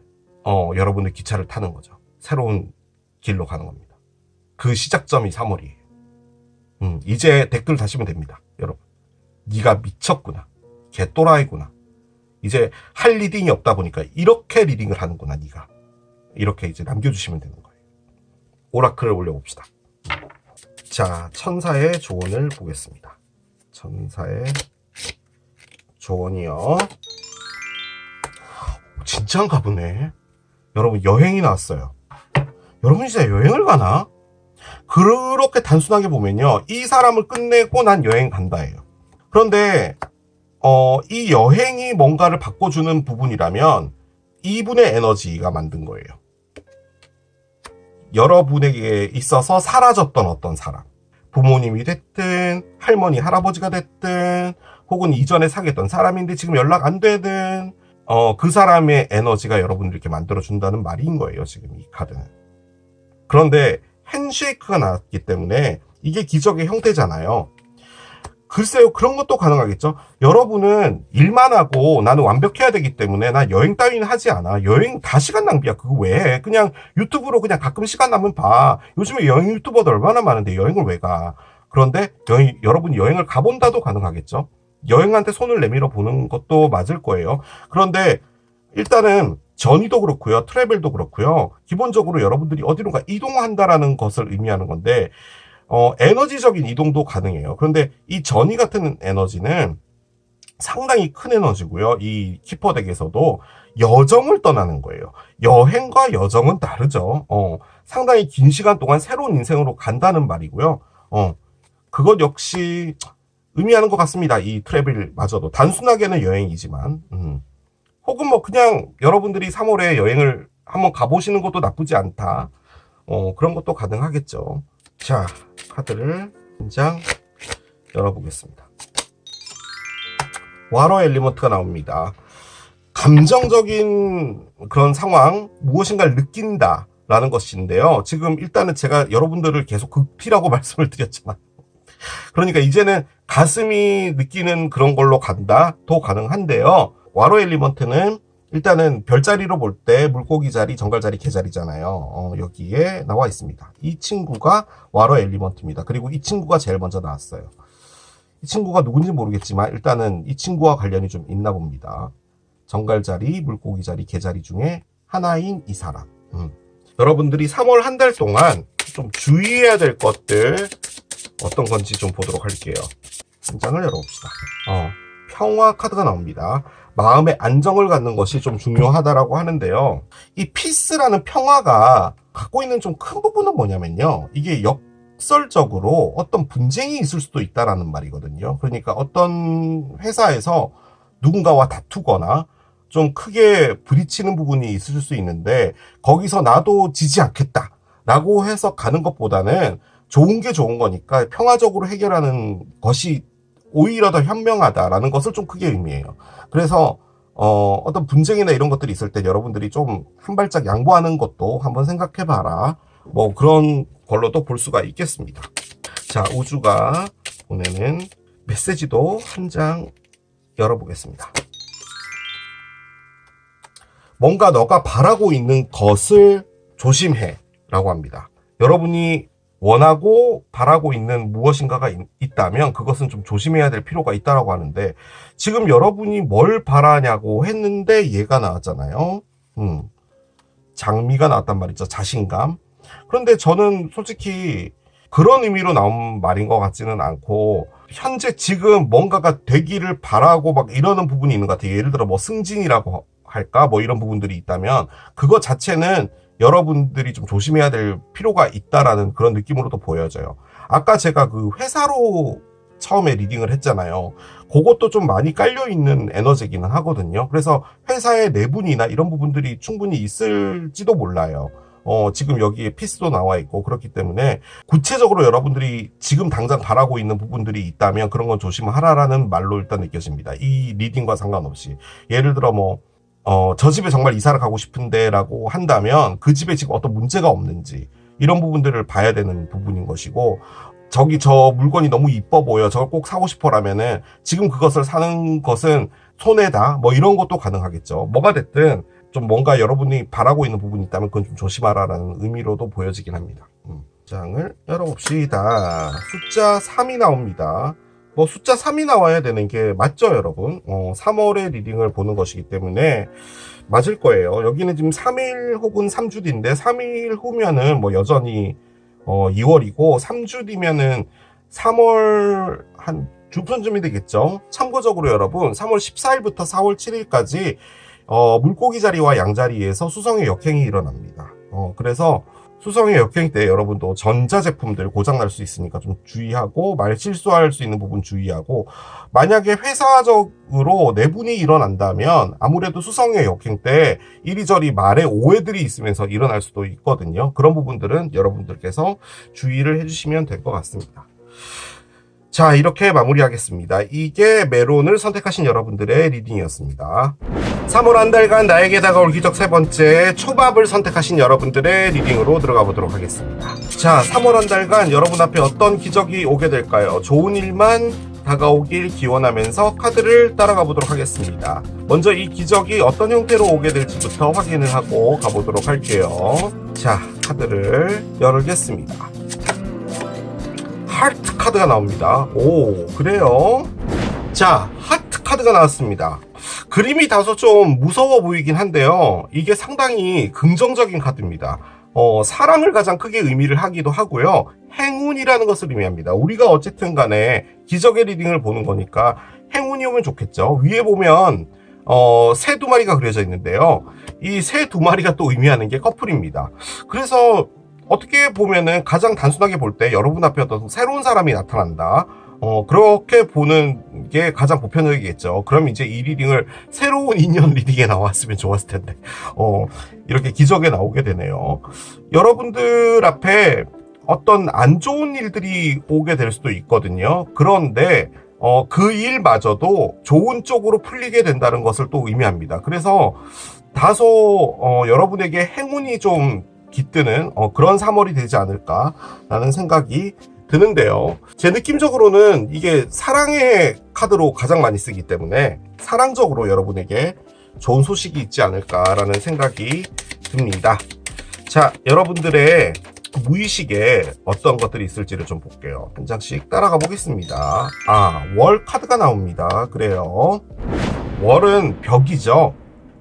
여러분의 기차를 타는 거죠. 새로운 길로 가는 겁니다. 그 시작점이 3월이에요. 이제 댓글 다시면 됩니다. 여러분, 네가 미쳤구나, 개또라이구나, 이제 할 리딩이 없다 보니까 이렇게 리딩을 하는구나 네가, 이렇게 이제 남겨주시면 되는 거예요. 오라클을 올려봅시다. 자, 천사의 조언을 보겠습니다. 천사의 조언이요. 진짜인가 보네. 여러분, 여행이 나왔어요. 여러분 진짜 여행을 가나? 그렇게 단순하게 보면요, 이 사람을 끝내고 난 여행 간다예요. 그런데 이 여행이 뭔가를 바꿔주는 부분이라면 이분의 에너지가 만든 거예요. 여러분에게 있어서 사라졌던 어떤 사람, 부모님이 됐든 할머니 할아버지가 됐든 혹은 이전에 사귀었던 사람인데 지금 연락 안 되든 그 사람의 에너지가 여러분들께 만들어준다는 말인 거예요, 지금 이 카드는. 그런데 핸쉐이크가 나왔기 때문에 이게 기적의 형태잖아요. 글쎄요, 그런 것도 가능하겠죠. 여러분은 일만 하고 나는 완벽해야 되기 때문에 나 여행 따위는 하지 않아. 여행 다 시간 낭비야. 그거 왜 해? 그냥 유튜브로 그냥 가끔 시간 나면 봐. 요즘에 여행 유튜버도 얼마나 많은데 여행을 왜 가? 그런데 여러분이 여행을 가본다도 가능하겠죠. 여행한테 손을 내밀어 보는 것도 맞을 거예요. 그런데 일단은 전이도 그렇고요. 트래블도 그렇고요. 기본적으로 여러분들이 어디론가 이동한다라는 것을 의미하는 건데 에너지적인 이동도 가능해요. 그런데 이 전이 같은 에너지는 상당히 큰 에너지고요. 이 키퍼 덱에서도 여정을 떠나는 거예요. 여행과 여정은 다르죠. 상당히 긴 시간 동안 새로운 인생으로 간다는 말이고요. 그것 역시 의미하는 것 같습니다. 이 트래블마저도 단순하게는 여행이지만 혹은 뭐 그냥 여러분들이 3월에 여행을 한번 가보시는 것도 나쁘지 않다. 그런 것도 가능하겠죠. 자, 카드를 한 장 열어보겠습니다. 와러 엘리먼트가 나옵니다. 감정적인 그런 상황, 무엇인가를 느낀다 라는 것인데요. 지금 일단은 제가 여러분들을 계속 극피라고 말씀을 드렸잖아요. 그러니까 이제는 가슴이 느끼는 그런 걸로 간다도 가능한데요. 와로 엘리먼트는 일단은 별자리로 볼 때 물고기 자리, 정갈 자리, 개자리잖아요. 여기에 나와 있습니다. 이 친구가 와로 엘리먼트입니다. 그리고 이 친구가 제일 먼저 나왔어요. 이 친구가 누군지 모르겠지만 일단은 이 친구와 관련이 좀 있나 봅니다. 정갈 자리, 물고기 자리, 개자리 중에 하나인 이 사람. 여러분들이 3월 한 달 동안 좀 주의해야 될 것들 어떤 건지 좀 보도록 할게요. 한 장을 열어봅시다. 평화 카드가 나옵니다. 마음의 안정을 갖는 것이 좀 중요하다라고 하는데요. 이 피스라는 평화가 갖고 있는 좀 큰 부분은 뭐냐면요. 이게 역설적으로 어떤 분쟁이 있을 수도 있다라는 말이거든요. 그러니까 어떤 회사에서 누군가와 다투거나 좀 크게 부딪히는 부분이 있을 수 있는데 거기서 나도 지지 않겠다라고 해서 가는 것보다는 좋은 게 좋은 거니까 평화적으로 해결하는 것이 오히려 더 현명하다라는 것을 좀 크게 의미해요. 그래서 어떤 분쟁이나 이런 것들이 있을 때 여러분들이 좀 한 발짝 양보하는 것도 한번 생각해봐라. 뭐 그런 걸로도 볼 수가 있겠습니다. 자, 우주가 보내는 메시지도 한 장 열어보겠습니다. 뭔가 너가 바라고 있는 것을 조심해 라고 합니다. 여러분이 원하고 바라고 있는 무엇인가가 있다면 그것은 좀 조심해야 될 필요가 있다라고 하는데 지금 여러분이 뭘 바라냐고 했는데 얘가 나왔잖아요. 장미가 나왔단 말이죠. 자신감. 그런데 저는 솔직히 그런 의미로 나온 말인 것 같지는 않고 현재 지금 뭔가가 되기를 바라고 막 이러는 부분이 있는 것 같아요. 예를 들어 뭐 승진이라고 할까? 뭐 이런 부분들이 있다면 그거 자체는 여러분들이 좀 조심해야 될 필요가 있다라는 그런 느낌으로도 보여져요. 아까 제가 그 회사로 처음에 리딩을 했잖아요. 그것도 좀 많이 깔려있는 에너지기는 하거든요. 그래서 회사의 내분이나 이런 부분들이 충분히 있을지도 몰라요. 지금 여기에 피스도 나와 있고 그렇기 때문에 구체적으로 여러분들이 지금 당장 바라고 있는 부분들이 있다면 그런 건 조심하라라는 말로 일단 느껴집니다. 이 리딩과 상관없이. 예를 들어 저 집에 정말 이사를 가고 싶은데 라고 한다면 그 집에 지금 어떤 문제가 없는지 이런 부분들을 봐야 되는 부분인 것이고 저 물건이 너무 이뻐 보여 저걸 꼭 사고 싶어라면은 지금 그것을 사는 것은 손해다 뭐 이런 것도 가능하겠죠. 뭐가 됐든 좀 뭔가 여러분이 바라고 있는 부분이 있다면 그건 좀 조심하라라는 의미로도 보여지긴 합니다. 장을 열어봅시다. 숫자 3이 나옵니다. 뭐 숫자 3이 나와야 되는 게 맞죠, 여러분? 3월의 리딩을 보는 것이기 때문에 맞을 거예요. 여기는 지금 3일 혹은 3주 뒤인데 3일 후면은 뭐 여전히 2월이고 3주 뒤면은 3월 한 중순쯤이 되겠죠. 참고적으로 여러분 3월 14일부터 4월 7일까지 물고기 자리와 양 자리에서 수성의 역행이 일어납니다. 그래서 수성의 역행 때 여러분도 전자제품들 고장날 수 있으니까 좀 주의하고, 말 실수할 수 있는 부분 주의하고, 만약에 회사적으로 내분이 일어난다면 아무래도 수성의 역행 때 이리저리 말에 오해들이 있으면서 일어날 수도 있거든요. 그런 부분들은 여러분들께서 주의를 해주시면 될 것 같습니다. 자, 이렇게 마무리하겠습니다. 이게 메론을 선택하신 여러분들의 리딩이었습니다. 3월 한 달간 나에게 다가올 기적 세 번째, 초밥을 선택하신 여러분들의 리딩으로 들어가 보도록 하겠습니다. 자, 3월 한 달간 여러분 앞에 어떤 기적이 오게 될까요? 좋은 일만 다가오길 기원하면서 카드를 따라가 보도록 하겠습니다. 먼저 이 기적이 어떤 형태로 오게 될지부터 확인을 하고 가보도록 할게요. 자, 카드를 열겠습니다. 하트 카드가 나옵니다. 오, 그래요? 자, 하트 카드가 나왔습니다. 그림이 다소 좀 무서워 보이긴 한데요. 이게 상당히 긍정적인 카드입니다. 사랑을 가장 크게 의미를 하기도 하고요. 행운이라는 것을 의미합니다. 우리가 어쨌든 간에 기적의 리딩을 보는 거니까 행운이 오면 좋겠죠. 위에 보면 새 두 마리가 그려져 있는데요. 이 새 두 마리가 또 의미하는 게 커플입니다. 그래서 어떻게 보면은 가장 단순하게 볼 때 여러분 앞에 어떤 새로운 사람이 나타난다. 그렇게 보는 게 가장 보편적이겠죠. 그럼 이제 이 리딩을 새로운 인연 리딩에 나왔으면 좋았을 텐데. 이렇게 기적에 나오게 되네요. 여러분들 앞에 어떤 안 좋은 일들이 오게 될 수도 있거든요. 그런데 그 일마저도 좋은 쪽으로 풀리게 된다는 것을 또 의미합니다. 그래서 다소 여러분에게 행운이 좀 깃드는 그런 3월이 되지 않을까라는 생각이 드는데요. 제 느낌적으로는 이게 사랑의 카드로 가장 많이 쓰기 때문에 사랑적으로 여러분에게 좋은 소식이 있지 않을까라는 생각이 듭니다. 자, 여러분들의 무의식에 어떤 것들이 있을지를 좀 볼게요. 한 장씩 따라가 보겠습니다. 월 카드가 나옵니다. 그래요. 월은 벽이죠.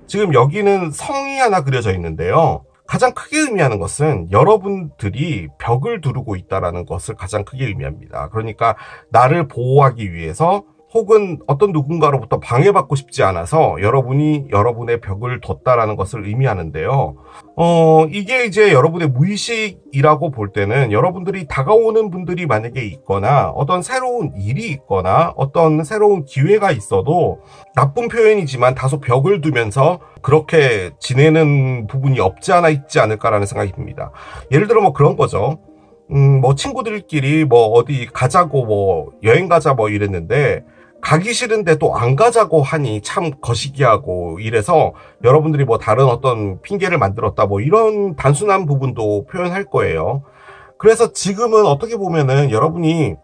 지금 여기는 성이 하나 그려져 있는데요. 가장 크게 의미하는 것은 여러분들이 벽을 두르고 있다는 것을 가장 크게 의미합니다. 그러니까 나를 보호하기 위해서 혹은 어떤 누군가로부터 방해받고 싶지 않아서 여러분이 여러분의 벽을 뒀다라는 것을 의미하는데요. 이게 이제 여러분의 무의식이라고 볼 때는 여러분들이 다가오는 분들이 만약에 있거나 어떤 새로운 일이 있거나 어떤 새로운 기회가 있어도 나쁜 표현이지만 다소 벽을 두면서 그렇게 지내는 부분이 없지 않아 있지 않을까라는 생각이 듭니다. 예를 들어 뭐 그런 거죠. 뭐 친구들끼리 뭐 어디 가자고 뭐 여행 가자 뭐 이랬는데 가기 싫은데 또 안 가자고 하니 참 거시기하고 이래서 여러분들이 뭐 다른 어떤 핑계를 만들었다 뭐 이런 단순한 부분도 표현할 거예요. 그래서 지금은 어떻게 보면은 여러분이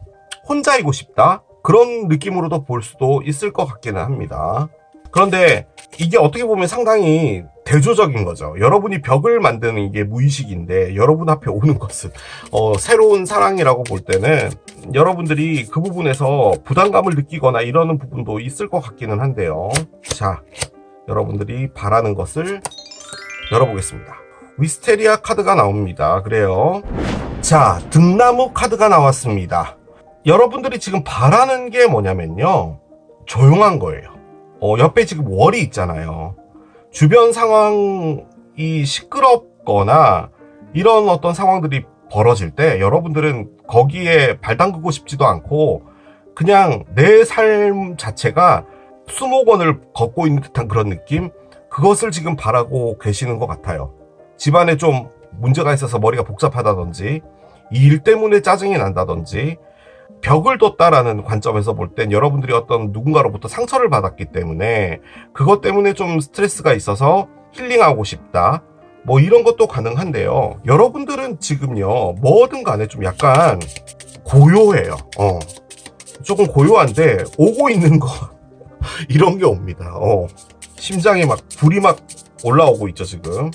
혼자이고 싶다 그런 느낌으로도 볼 수도 있을 것 같기는 합니다. 그런데 이게 어떻게 보면 상당히 대조적인 거죠. 여러분이 벽을 만드는 게 무의식인데 여러분 앞에 오는 것은 새로운 사랑이라고 볼 때는 여러분들이 그 부분에서 부담감을 느끼거나 이러는 부분도 있을 것 같기는 한데요. 자, 여러분들이 바라는 것을 열어보겠습니다. 위스테리아 카드가 나옵니다. 그래요. 자, 등나무 카드가 나왔습니다. 여러분들이 지금 바라는 게 뭐냐면요. 조용한 거예요. 옆에 지금 월이 있잖아요. 주변 상황이 시끄럽거나 이런 어떤 상황들이 벌어질 때 여러분들은 거기에 발 담그고 싶지도 않고 그냥 내 삶 자체가 수목원을 걷고 있는 듯한 그런 느낌? 그것을 지금 바라고 계시는 것 같아요. 집안에 좀 문제가 있어서 머리가 복잡하다든지 이 일 때문에 짜증이 난다든지 벽을 뒀다라는 관점에서 볼 땐 여러분들이 어떤 누군가로부터 상처를 받았기 때문에 그것 때문에 좀 스트레스가 있어서 힐링하고 싶다. 뭐 이런 것도 가능한데요. 여러분들은 지금요, 뭐든 간에 좀 약간 고요해요. 조금 고요한데 오고 있는 거 이런 게 옵니다. 심장에 막 불이 막 올라오고 있죠, 지금.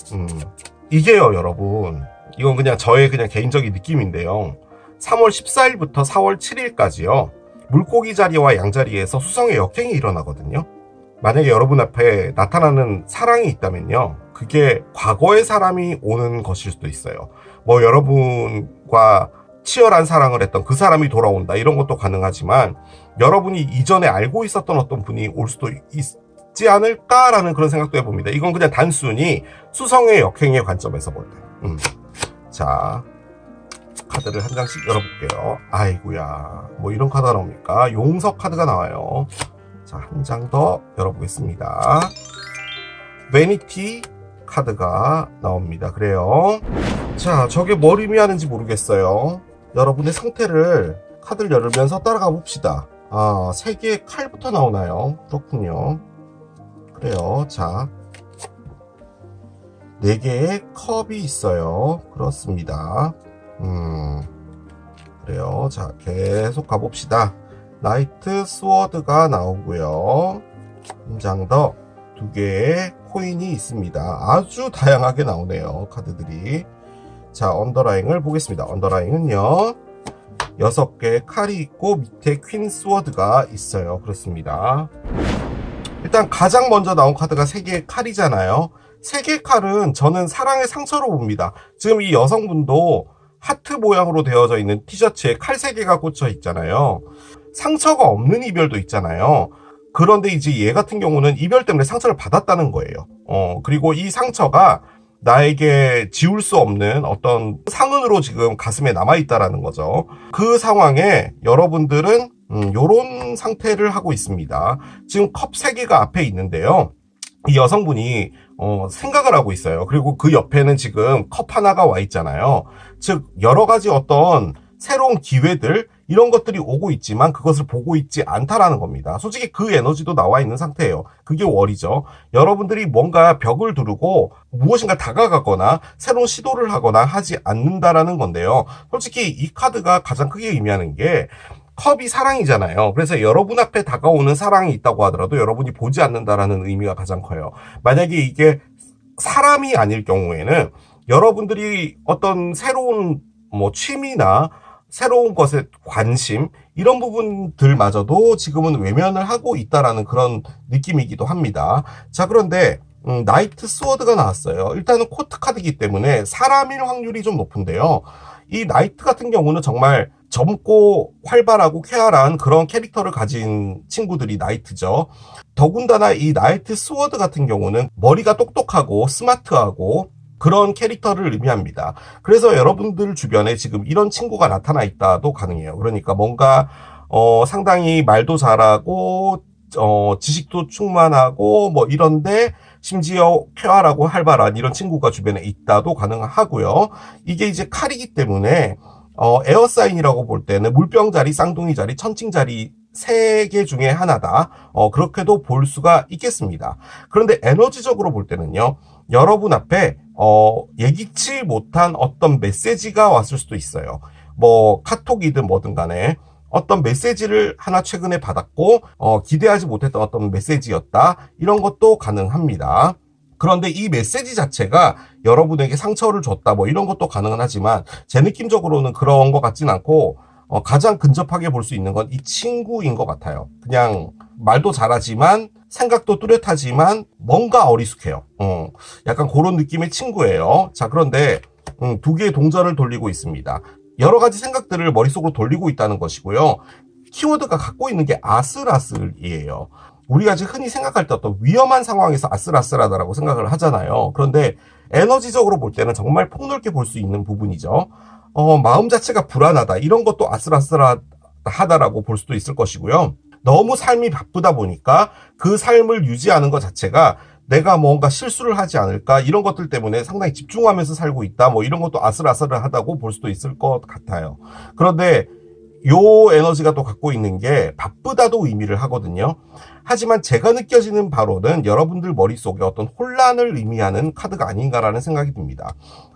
이게요, 여러분. 이건 그냥 저의 그냥 개인적인 느낌인데요. 3월 14일부터 4월 7일까지요. 물고기 자리와 양자리에서 수성의 역행이 일어나거든요. 만약에 여러분 앞에 나타나는 사랑이 있다면요. 그게 과거의 사람이 오는 것일 수도 있어요. 뭐 여러분과 치열한 사랑을 했던 그 사람이 돌아온다 이런 것도 가능하지만 여러분이 이전에 알고 있었던 어떤 분이 올 수도 있지 않을까라는 그런 생각도 해봅니다. 이건 그냥 단순히 수성의 역행의 관점에서 볼 때. 자, 카드를 한 장씩 열어볼게요. 아이고야, 뭐 이런 카드가 나옵니까? 용서 카드가 나와요. 자, 한 장 더 열어보겠습니다. 베니티 카드가 나옵니다. 그래요. 자, 저게 뭘 의미하는지 모르겠어요. 여러분의 상태를 카드를 열으면서 따라가 봅시다. 아, 3개의 칼부터 나오나요? 그렇군요. 그래요. 자, 4개의 컵이 있어요. 그렇습니다. 그래요. 자, 계속 가봅시다. 나이트 스워드가 나오고요. 한 장 더 2개의 코인이 있습니다. 아주 다양하게 나오네요. 카드들이. 자, 언더라잉을 보겠습니다. 언더라잉은요, 6개의 칼이 있고 밑에 퀸 스워드가 있어요. 그렇습니다. 일단 가장 먼저 나온 카드가 3개의 칼이잖아요. 3개의 칼은 저는 사랑의 상처로 봅니다. 지금 이 여성분도 하트 모양으로 되어져 있는 티셔츠에 칼 3개가 꽂혀 있잖아요. 상처가 없는 이별도 있잖아요. 그런데 이제 얘 같은 경우는 이별 때문에 상처를 받았다는 거예요. 그리고 이 상처가 나에게 지울 수 없는 어떤 상흔으로 지금 가슴에 남아있다라는 거죠. 그 상황에 여러분들은 요런 상태를 하고 있습니다. 지금 컵 3개가 앞에 있는데요. 이 여성분이 생각을 하고 있어요. 그리고 그 옆에는 지금 컵 하나가 와 있잖아요. 즉 여러 가지 어떤 새로운 기회들, 이런 것들이 오고 있지만 그것을 보고 있지 않다라는 겁니다. 솔직히 그 에너지도 나와 있는 상태예요. 그게 월이죠. 여러분들이 뭔가 벽을 두르고 무엇인가 다가가거나 새로운 시도를 하거나 하지 않는다라는 건데요. 솔직히 이 카드가 가장 크게 의미하는 게 컵이 사랑이잖아요. 그래서 여러분 앞에 다가오는 사랑이 있다고 하더라도 여러분이 보지 않는다라는 의미가 가장 커요. 만약에 이게 사람이 아닐 경우에는 여러분들이 어떤 새로운 취미나 새로운 것에 관심, 이런 부분들마저도 지금은 외면을 하고 있다라는 그런 느낌이기도 합니다. 자, 그런데 나이트 스워드가 나왔어요. 일단은 코트 카드이기 때문에 사람일 확률이 좀 높은데요. 이 나이트 같은 경우는 정말 젊고 활발하고 쾌활한 그런 캐릭터를 가진 친구들이 나이트죠. 더군다나 이 나이트 스워드 같은 경우는 머리가 똑똑하고 스마트하고 그런 캐릭터를 의미합니다. 그래서 여러분들 주변에 지금 이런 친구가 나타나 있다도 가능해요. 그러니까 뭔가 상당히 말도 잘하고 지식도 충만하고 뭐 이런데 심지어 쾌활하고 활발한 이런 친구가 주변에 있다도 가능하고요. 이게 이제 칼이기 때문에 에어사인이라고 볼 때는 물병자리, 쌍둥이자리, 천칭자리 3개 중에 하나다. 그렇게도 볼 수가 있겠습니다. 그런데 에너지적으로 볼 때는요, 여러분 앞에 예기치 못한 어떤 메시지가 왔을 수도 있어요. 뭐 카톡이든 뭐든 간에 어떤 메시지를 하나 최근에 받았고 기대하지 못했던 어떤 메시지였다, 이런 것도 가능합니다. 그런데 이 메시지 자체가 여러분에게 상처를 줬다, 뭐 이런 것도 가능은 하지만 제 느낌적으로는 그런 것 같진 않고 가장 근접하게 볼 수 있는 건 이 친구인 것 같아요. 그냥 말도 잘하지만 생각도 뚜렷하지만 뭔가 어리숙해요. 약간 그런 느낌의 친구예요. 자, 그런데 2개의 동전을 돌리고 있습니다. 여러 가지 생각들을 머릿속으로 돌리고 있다는 것이고요. 키워드가 갖고 있는 게 아슬아슬이에요. 우리가 지금 흔히 생각할 때 어떤 위험한 상황에서 아슬아슬하다라고 생각을 하잖아요. 그런데 에너지적으로 볼 때는 정말 폭넓게 볼 수 있는 부분이죠. 마음 자체가 불안하다, 이런 것도 아슬아슬하다라고 볼 수도 있을 것이고요. 너무 삶이 바쁘다 보니까 그 삶을 유지하는 것 자체가 내가 뭔가 실수를 하지 않을까, 이런 것들 때문에 상당히 집중하면서 살고 있다, 뭐 이런 것도 아슬아슬하다고 볼 수도 있을 것 같아요. 그런데 요 에너지가 또 갖고 있는 게 바쁘다도 의미를 하거든요. 하지만 제가 느껴지는 바로는 여러분들 머릿속에 어떤 혼란을 의미하는 카드가 아닌가라는 생각이 듭니다.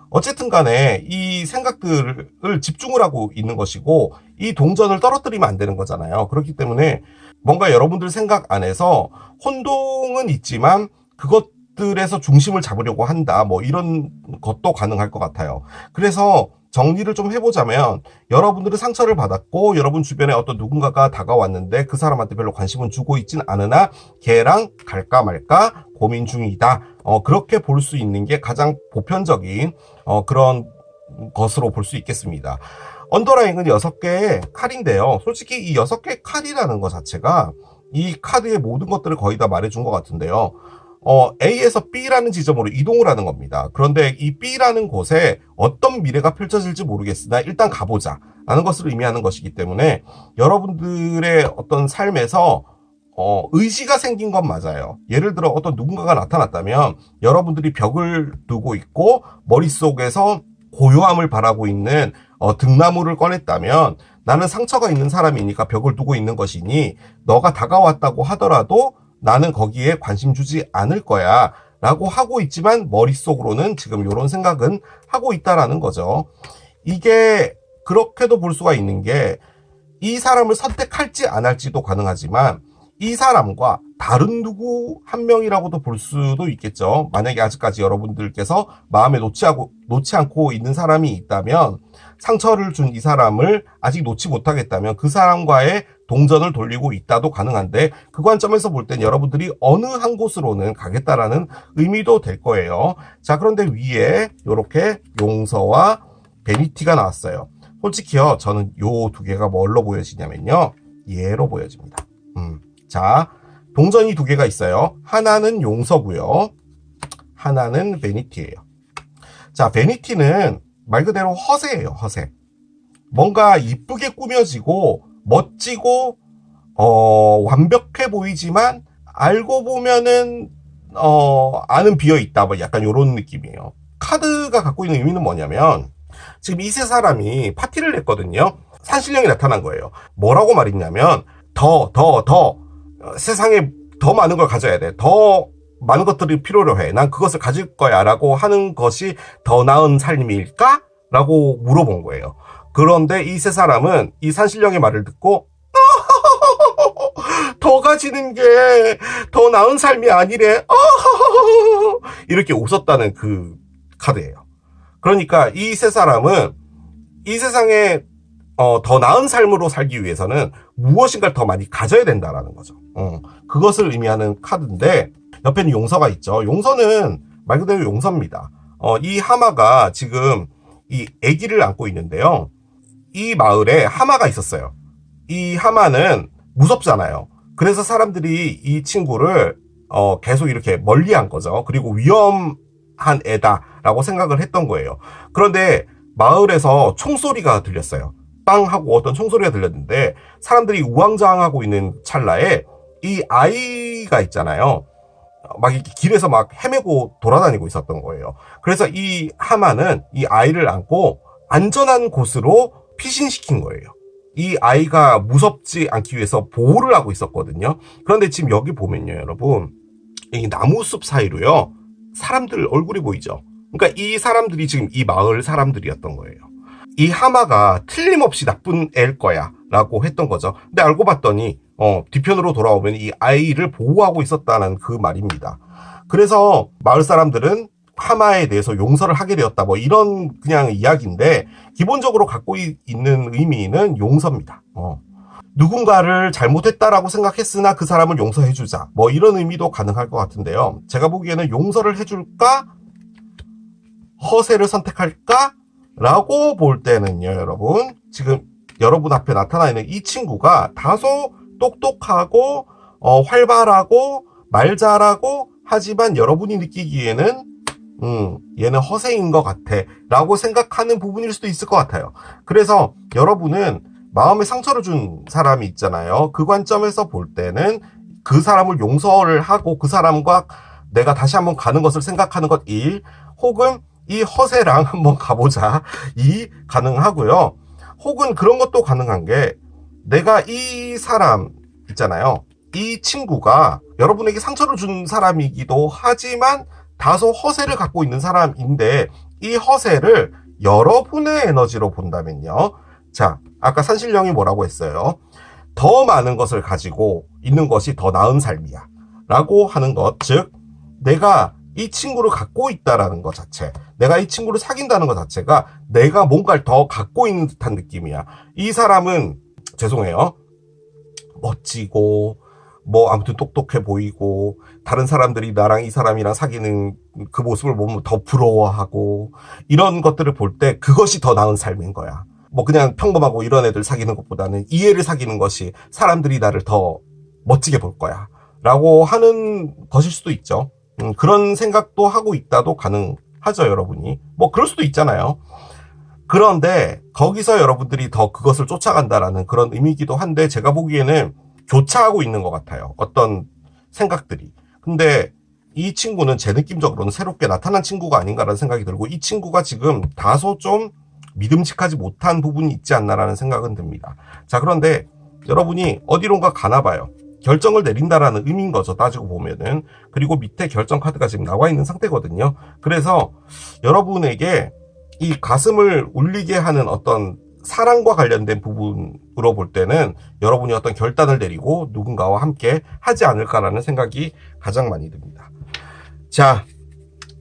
어쨌든 간에 이 생각들을 집중을 하고 있는 것이고 이 동전을 떨어뜨리면 안 되는 거잖아요. 그렇기 때문에 뭔가 여러분들 생각 안에서 혼동은 있지만 그것들에서 중심을 잡으려고 한다, 뭐 이런 것도 가능할 것 같아요. 그래서 정리를 좀 해보자면, 여러분들은 상처를 받았고 여러분 주변에 어떤 누군가가 다가왔는데 그 사람한테 별로 관심은 주고 있진 않으나 걔랑 갈까 말까 고민 중이다. 그렇게 볼 수 있는 게 가장 보편적인 그런 것으로 볼 수 있겠습니다. 언더라인은 6개의 칼인데요. 솔직히 이 6개의 칼이라는 것 자체가 이 카드의 모든 것들을 거의 다 말해준 것 같은데요. A에서 B라는 지점으로 이동을 하는 겁니다. 그런데 이 B라는 곳에 어떤 미래가 펼쳐질지 모르겠으나 일단 가보자 라는 것을 의미하는 것이기 때문에 여러분들의 어떤 삶에서 의지가 생긴 건 맞아요. 예를 들어 어떤 누군가가 나타났다면 여러분들이 벽을 두고 있고 머릿속에서 고요함을 바라고 있는 등나무를 꺼냈다면 나는 상처가 있는 사람이니까 벽을 두고 있는 것이니 너가 다가왔다고 하더라도 나는 거기에 관심 주지 않을 거야 라고 하고 있지만 머릿속으로는 지금 이런 생각은 하고 있다라는 거죠. 이게 그렇게도 볼 수가 있는 게 이 사람을 선택할지 안 할지도 가능하지만 이 사람과 다른 누구 한 명이라고도 볼 수도 있겠죠. 만약에 아직까지 여러분들께서 마음에 놓지 않고 있는 사람이 있다면 상처를 준 이 사람을 아직 놓지 못하겠다면 그 사람과의 동전을 돌리고 있다도 가능한데 그 관점에서 볼 땐 여러분들이 어느 한 곳으로는 가겠다라는 의미도 될 거예요. 자, 그런데 위에 이렇게 용서와 베니티가 나왔어요. 솔직히요, 저는 요 두 개가 뭘로 보여지냐면요, 얘로 보여집니다. 자, 동전이 두 개가 있어요. 하나는 용서고요, 하나는 베니티예요. 자, 베니티는 말 그대로 허세예요, 허세. 뭔가 이쁘게 꾸며지고 멋지고 완벽해 보이지만 알고 보면은 안은 비어있다, 뭐 약간 이런 느낌이에요. 카드가 갖고 있는 의미는 뭐냐면 지금 이 세 사람이 파티를 냈거든요. 산신령이 나타난 거예요. 뭐라고 말했냐면 세상에 더 많은 걸 가져야 돼. 더 많은 것들이 필요로 해. 난 그것을 가질 거야 라고 하는 것이 더 나은 삶일까? 라고 물어본 거예요. 그런데 이 세 사람은 이 산신령의 말을 듣고 더 가지는 게 더 나은 삶이 아니래. 이렇게 웃었다는 그 카드예요. 그러니까 이 세 사람은 이 세상에 더 나은 삶으로 살기 위해서는 무엇인가를 더 많이 가져야 된다라는 거죠. 그것을 의미하는 카드인데 옆에는 용서가 있죠. 용서는 말 그대로 용서입니다. 이 하마가 지금 이 아기를 안고 있는데요. 이 마을에 하마가 있었어요. 이 하마는 무섭잖아요. 그래서 사람들이 이 친구를 계속 이렇게 멀리한 거죠. 그리고 위험한 애다라고 생각을 했던 거예요. 그런데 마을에서 총소리가 들렸어요. 빵 하고 어떤 총소리가 들렸는데 사람들이 우왕좌왕하고 있는 찰나에 이 아이가 있잖아요. 막 이렇게 길에서 막 헤매고 돌아다니고 있었던 거예요. 그래서 이 하마는 이 아이를 안고 안전한 곳으로 피신시킨 거예요. 이 아이가 무섭지 않기 위해서 보호를 하고 있었거든요. 그런데 지금 여기 보면요, 여러분, 이 나무숲 사이로요, 사람들 얼굴이 보이죠? 그러니까 이 사람들이 지금 이 마을 사람들이었던 거예요. 이 하마가 틀림없이 나쁜 애일 거야 라고 했던 거죠. 근데 알고 봤더니 뒤편으로 돌아오면 이 아이를 보호하고 있었다는 그 말입니다. 그래서 마을 사람들은 하마에 대해서 용서를 하게 되었다, 뭐 이런 그냥 이야기인데 기본적으로 갖고 있는 의미는 용서입니다. 누군가를 잘못했다라고 생각했으나 그 사람을 용서해주자, 뭐 이런 의미도 가능할 것 같은데요. 제가 보기에는 용서를 해줄까? 허세를 선택할까? 라고 볼 때는요, 여러분, 지금 여러분 앞에 나타나 있는 이 친구가 다소 똑똑하고 활발하고 말 잘하고 하지만 여러분이 느끼기에는 얘는 허세인 것 같아 라고 생각하는 부분일 수도 있을 것 같아요. 그래서 여러분은 마음에 상처를 준 사람이 있잖아요. 그 관점에서 볼 때는 그 사람을 용서를 하고 그 사람과 내가 다시 한번 가는 것을 생각하는 것 1, 혹은 이 허세랑 한번 가보자 2 가능하고요. 혹은 그런 것도 가능한 게 내가 이 사람 있잖아요. 이 친구가 여러분에게 상처를 준 사람이기도 하지만 다소 허세를 갖고 있는 사람인데 이 허세를 여러분의 에너지로 본다면요. 자, 아까 산신령이 뭐라고 했어요? 더 많은 것을 가지고 있는 것이 더 나은 삶이야 라고 하는 것, 즉 내가 이 친구를 갖고 있다라는 것 자체, 내가 이 친구를 사귄다는 것 자체가 내가 뭔가를 더 갖고 있는 듯한 느낌이야. 이 사람은 죄송해요, 멋지고 뭐 아무튼 똑똑해 보이고 다른 사람들이 나랑 이 사람이랑 사귀는 그 모습을 보면 더 부러워하고 이런 것들을 볼 때 그것이 더 나은 삶인 거야. 뭐 그냥 평범하고 이런 애들 사귀는 것보다는 이 애를 사귀는 것이 사람들이 나를 더 멋지게 볼 거야 라고 하는 것일 수도 있죠. 그런 생각도 하고 있다도 가능하죠, 여러분이. 뭐 그럴 수도 있잖아요. 그런데 거기서 여러분들이 더 그것을 쫓아간다라는 그런 의미이기도 한데, 제가 보기에는 교차하고 있는 것 같아요, 어떤 생각들이. 근데 이 친구는 제 느낌적으로는 새롭게 나타난 친구가 아닌가라는 생각이 들고, 이 친구가 지금 다소 좀 믿음직하지 못한 부분이 있지 않나라는 생각은 듭니다. 자, 그런데 여러분이 어디론가 가나 봐요. 결정을 내린다라는 의미인 거죠, 따지고 보면은. 그리고 밑에 결정 카드가 지금 나와 있는 상태거든요. 그래서 여러분에게 이 가슴을 울리게 하는 어떤 사랑과 관련된 부분으로 볼 때는 여러분이 어떤 결단을 내리고 누군가와 함께 하지 않을까라는 생각이 가장 많이 듭니다. 자,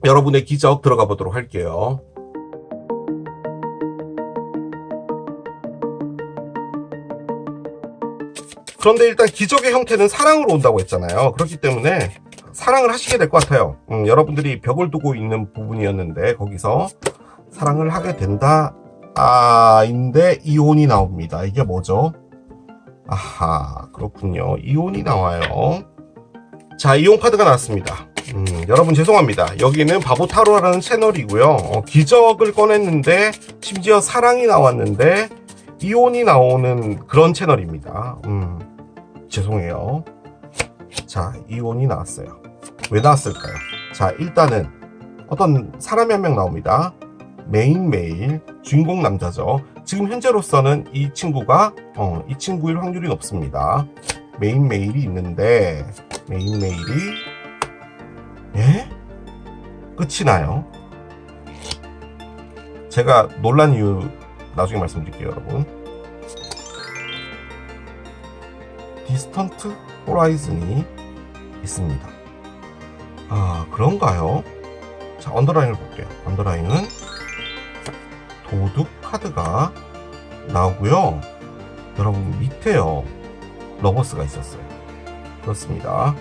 여러분의 기적 들어가 보도록 할게요. 그런데 일단 기적의 형태는 사랑으로 온다고 했잖아요. 그렇기 때문에 사랑을 하시게 될 것 같아요. 여러분들이 벽을 두고 있는 부분이었는데 거기서 사랑을 하게 된다. 인데 이혼이 나옵니다. 이게 뭐죠? 아하, 그렇군요. 이혼이 나와요. 자, 이혼 카드가 나왔습니다. 여러분 죄송합니다. 여기는 바보 타로라는 채널이고요. 기적을 꺼냈는데 심지어 사랑이 나왔는데 이혼이 나오는 그런 채널입니다. 죄송해요. 자, 이혼이 나왔어요. 왜 나왔을까요? 자, 일단은 어떤 사람이 한 명 나옵니다. 메일 주인공 남자죠. 지금 현재로서는 이 친구가 이 친구일 확률이 높습니다. 메일이 있는데 메일이 끝이 나요. 제가 놀란 이유 나중에 말씀드릴게요, 여러분. 디스턴트 호라이즌이 있습니다. 그런가요? 자, 언더라인을 볼게요. 언더라인은 도둑 카드가 나오고요. 여러분 밑에요, 러버스가 있었어요. 그렇습니다.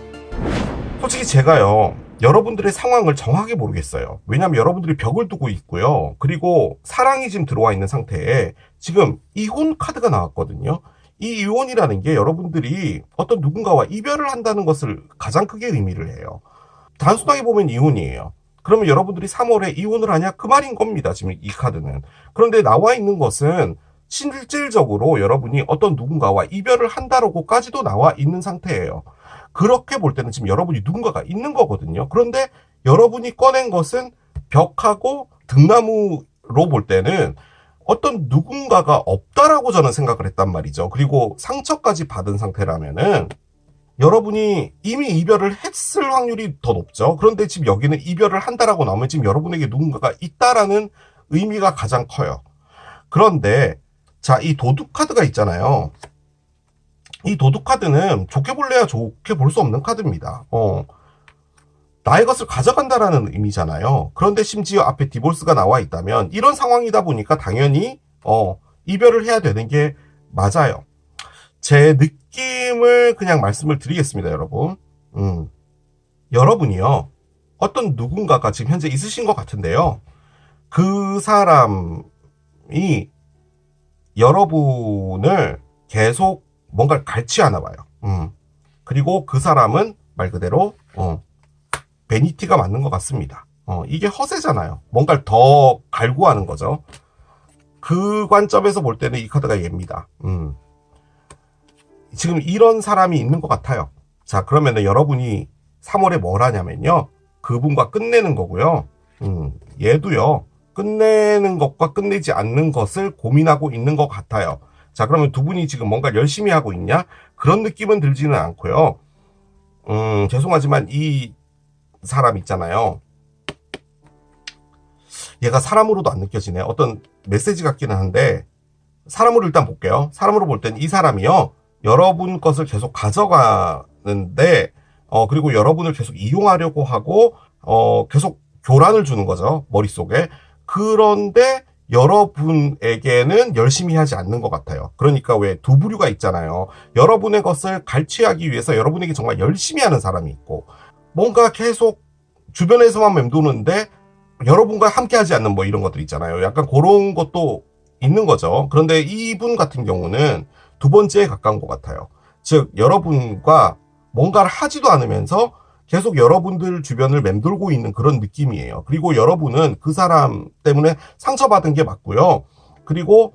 솔직히 제가요, 여러분들의 상황을 정확하게 모르겠어요. 왜냐하면 여러분들이 벽을 두고 있고요. 그리고 사랑이 지금 들어와 있는 상태에 지금 이혼 카드가 나왔거든요. 이 이혼이라는 게 여러분들이 어떤 누군가와 이별을 한다는 것을 가장 크게 의미를 해요. 단순하게 보면 이혼이에요. 그러면 여러분들이 3월에 이혼을 하냐? 그 말인 겁니다, 지금 이 카드는. 그런데 나와 있는 것은 실질적으로 여러분이 어떤 누군가와 이별을 한다라고까지도 나와 있는 상태예요. 그렇게 볼 때는 지금 여러분이 누군가가 있는 거거든요. 그런데 여러분이 꺼낸 것은 벽하고 등나무로 볼 때는 어떤 누군가가 없다라고 저는 생각을 했단 말이죠. 그리고 상처까지 받은 상태라면은 여러분이 이미 이별을 했을 확률이 더 높죠. 그런데 지금 여기는 이별을 한다라고 나오면 지금 여러분에게 누군가가 있다라는 의미가 가장 커요. 그런데 자, 이 도둑 카드가 있잖아요. 이 도둑 카드는 좋게 볼래야 좋게 볼 수 없는 카드입니다. 나의 것을 가져간다라는 의미잖아요. 그런데 심지어 앞에 디볼스가 나와 있다면 이런 상황이다 보니까 당연히 이별을 해야 되는 게 맞아요. 제 느낌을 그냥 말씀을 드리겠습니다, 여러분. 여러분이요, 어떤 누군가가 지금 현재 있으신 것 같은데요. 그 사람이 여러분을 계속 뭔가를 갈취하나 봐요. 그리고 그 사람은 말 그대로 베니티가 맞는 것 같습니다. 이게 허세잖아요. 뭔가를 더 갈구하는 거죠. 그 관점에서 볼 때는 이 카드가 얘입니다. 지금 이런 사람이 있는 것 같아요. 자, 그러면 여러분이 3월에 뭘 하냐면요, 그분과 끝내는 거고요. 얘도요, 끝내는 것과 끝내지 않는 것을 고민하고 있는 것 같아요. 자, 그러면 두 분이 지금 뭔가 열심히 하고 있냐? 그런 느낌은 들지는 않고요. 죄송하지만 이 사람 있잖아요. 얘가 사람으로도 안 느껴지네. 어떤 메시지 같기는 한데, 사람으로 일단 볼게요. 사람으로 볼 땐 이 사람이요, 여러분 것을 계속 가져가는데, 그리고 여러분을 계속 이용하려고 하고, 계속 교란을 주는 거죠, 머릿속에. 그런데 여러분에게는 열심히 하지 않는 것 같아요. 그러니까 왜 두 부류가 있잖아요. 여러분의 것을 갈취하기 위해서 여러분에게 정말 열심히 하는 사람이 있고, 뭔가 계속 주변에서만 맴도는데 여러분과 함께 하지 않는 뭐 이런 것들 있잖아요. 약간 그런 것도 있는 거죠. 그런데 이분 같은 경우는 두 번째에 가까운 것 같아요. 즉, 여러분과 뭔가를 하지도 않으면서 계속 여러분들 주변을 맴돌고 있는 그런 느낌이에요. 그리고 여러분은 그 사람 때문에 상처받은 게 맞고요. 그리고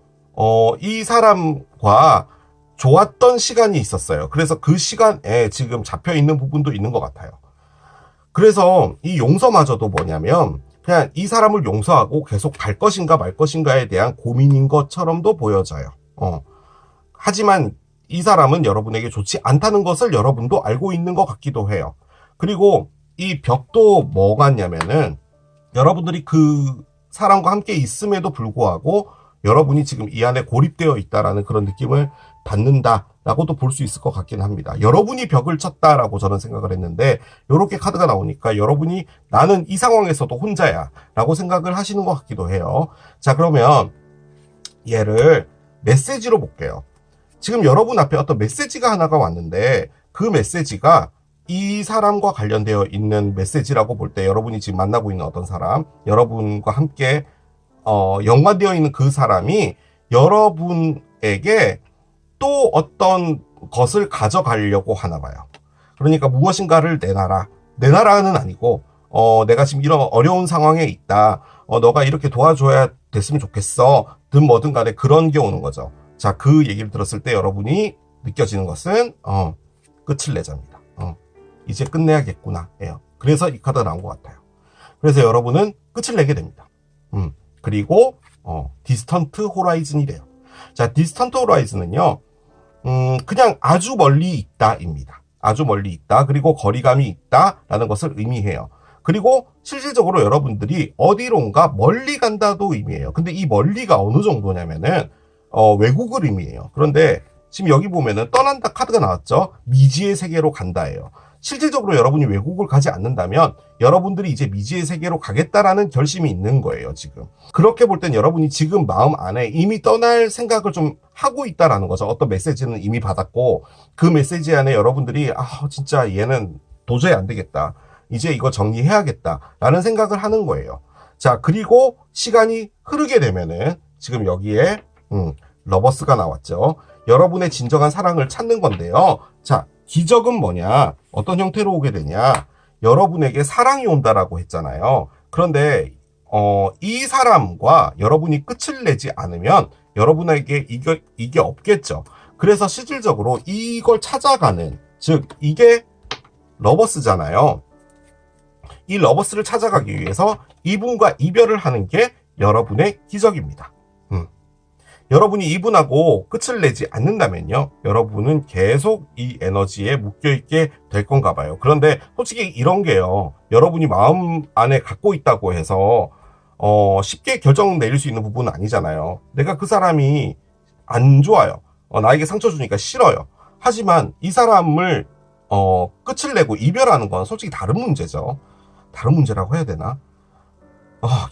이 사람과 좋았던 시간이 있었어요. 그래서 그 시간에 지금 잡혀 있는 부분도 있는 것 같아요. 그래서 이 용서마저도 뭐냐면 그냥 이 사람을 용서하고 계속 갈 것인가 말 것인가에 대한 고민인 것처럼도 보여져요. 하지만 이 사람은 여러분에게 좋지 않다는 것을 여러분도 알고 있는 것 같기도 해요. 그리고 이 벽도 뭐 같냐면은 여러분들이 그 사람과 함께 있음에도 불구하고 여러분이 지금 이 안에 고립되어 있다라는 그런 느낌을 받는다라고도 볼 수 있을 것 같긴 합니다. 여러분이 벽을 쳤다라고 저는 생각을 했는데 이렇게 카드가 나오니까 여러분이 나는 이 상황에서도 혼자야 라고 생각을 하시는 것 같기도 해요. 자, 그러면 얘를 메시지로 볼게요. 지금 여러분 앞에 어떤 메시지가 하나가 왔는데 그 메시지가 이 사람과 관련되어 있는 메시지라고 볼 때 여러분이 지금 만나고 있는 어떤 사람, 여러분과 함께 연관되어 있는 그 사람이 여러분에게 또 어떤 것을 가져가려고 하나 봐요. 그러니까 무엇인가를 내놔라. 내놔라는 아니고 내가 지금 이런 어려운 상황에 있다. 너가 이렇게 도와줘야 됐으면 좋겠어. 든 뭐든 간에 그런 게 오는 거죠. 자, 그 얘기를 들었을 때 여러분이 느껴지는 것은 끝을 내자입니다. 이제 끝내야겠구나 예요. 그래서 이 카드가 나온 것 같아요. 그래서 여러분은 끝을 내게 됩니다. 그리고 디스턴트 호라이즌이래요. 자, 디스턴트 호라이즌은요 그냥 아주 멀리 있다입니다. 아주 멀리 있다. 그리고 거리감이 있다라는 것을 의미해요. 그리고 실질적으로 여러분들이 어디론가 멀리 간다도 의미해요. 근데 이 멀리가 어느 정도냐면은 외국을 의미해요. 그런데 지금 여기 보면은 떠난다 카드가 나왔죠. 미지의 세계로 간다예요. 실질적으로 여러분이 외국을 가지 않는다면 여러분들이 이제 미지의 세계로 가겠다라는 결심이 있는 거예요, 지금. 그렇게 볼 땐 여러분이 지금 마음 안에 이미 떠날 생각을 좀 하고 있다라는 거죠. 어떤 메시지는 이미 받았고 그 메시지 안에 여러분들이 진짜 얘는 도저히 안 되겠다. 이제 이거 정리해야겠다라는 생각을 하는 거예요. 자, 그리고 시간이 흐르게 되면은 지금 여기에 러버스가 나왔죠. 여러분의 진정한 사랑을 찾는 건데요. 자, 기적은 뭐냐? 어떤 형태로 오게 되냐? 여러분에게 사랑이 온다라고 했잖아요. 그런데 이 사람과 여러분이 끝을 내지 않으면 여러분에게 이게 없겠죠. 그래서 실질적으로 이걸 찾아가는, 즉 이게 러버스잖아요. 이 러버스를 찾아가기 위해서 이분과 이별을 하는 게 여러분의 기적입니다. 여러분이 이분하고 끝을 내지 않는다면요, 여러분은 계속 이 에너지에 묶여있게 될 건가 봐요. 그런데 솔직히 이런 게요, 여러분이 마음 안에 갖고 있다고 해서 쉽게 결정 내릴 수 있는 부분은 아니잖아요. 내가 그 사람이 안 좋아요. 나에게 상처 주니까 싫어요. 하지만 이 사람을 끝을 내고 이별하는 건 솔직히 다른 문제죠. 다른 문제라고 해야 되나?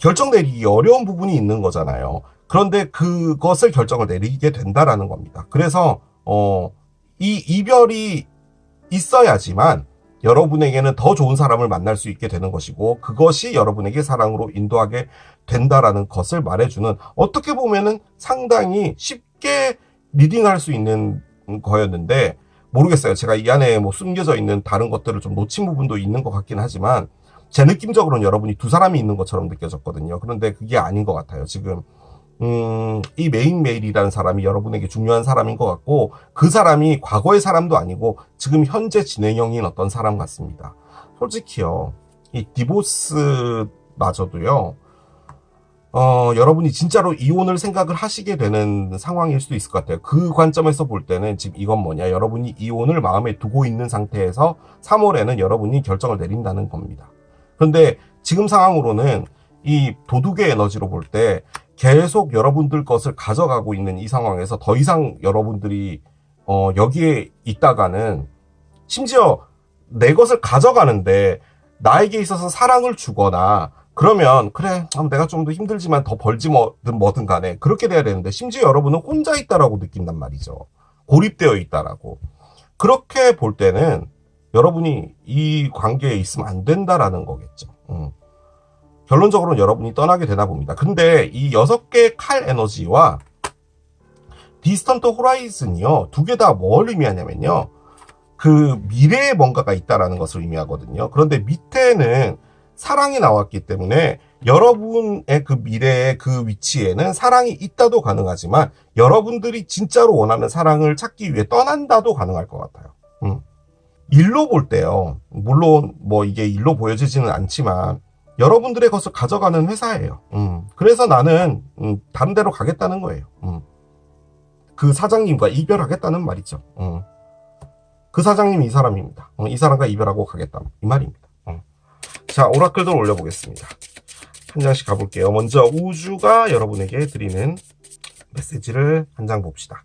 결정 내리기 어려운 부분이 있는 거잖아요. 그런데 그것을 결정을 내리게 된다라는 겁니다. 그래서 이 이별이 있어야지만 여러분에게는 더 좋은 사람을 만날 수 있게 되는 것이고, 그것이 여러분에게 사랑으로 인도하게 된다라는 것을 말해주는, 어떻게 보면은 상당히 쉽게 리딩할 수 있는 거였는데, 모르겠어요. 제가 이 안에 뭐 숨겨져 있는 다른 것들을 좀 놓친 부분도 있는 것 같긴 하지만 제 느낌적으로는 여러분이 두 사람이 있는 것처럼 느껴졌거든요. 그런데 그게 아닌 것 같아요. 지금 이 메인메일이라는 사람이 여러분에게 중요한 사람인 것 같고, 그 사람이 과거의 사람도 아니고 지금 현재 진행형인 어떤 사람 같습니다. 솔직히요, 이 디보스마저도요, 여러분이 진짜로 이혼을 생각을 하시게 되는 상황일 수도 있을 것 같아요. 그 관점에서 볼 때는 지금 이건 뭐냐, 여러분이 이혼을 마음에 두고 있는 상태에서 3월에는 여러분이 결정을 내린다는 겁니다. 그런데 지금 상황으로는 이 도둑의 에너지로 볼 때 계속 여러분들 것을 가져가고 있는 이 상황에서 더 이상 여러분들이 여기에 있다가는, 심지어 내 것을 가져가는데 나에게 있어서 사랑을 주거나 그러면 그래, 내가 좀 더 힘들지만 더 벌지 뭐든 간에 그렇게 돼야 되는데, 심지어 여러분은 혼자 있다라고 느낀단 말이죠. 고립되어 있다라고. 그렇게 볼 때는 여러분이 이 관계에 있으면 안 된다라는 거겠죠. 결론적으로는 여러분이 떠나게 되나 봅니다. 근데 이 6개의 칼 에너지와 디스턴트 호라이즌이요, 두 개 다 뭘 의미하냐면요, 그 미래에 뭔가가 있다라는 것을 의미하거든요. 그런데 밑에는 사랑이 나왔기 때문에 여러분의 그 미래의 그 위치에는 사랑이 있다도 가능하지만 여러분들이 진짜로 원하는 사랑을 찾기 위해 떠난다도 가능할 것 같아요. 일로 볼 때요. 물론 뭐 이게 일로 보여지지는 않지만 여러분들의 것을 가져가는 회사예요. 그래서 나는 다른 데로 가겠다는 거예요. 그 사장님과 이별하겠다는 말이죠. 그 사장님이 이 사람입니다. 이 사람과 이별하고 가겠다 이 말입니다. 자, 오라클들 올려보겠습니다. 한 장씩 가볼게요. 먼저 우주가 여러분에게 드리는 메시지를 한 장 봅시다.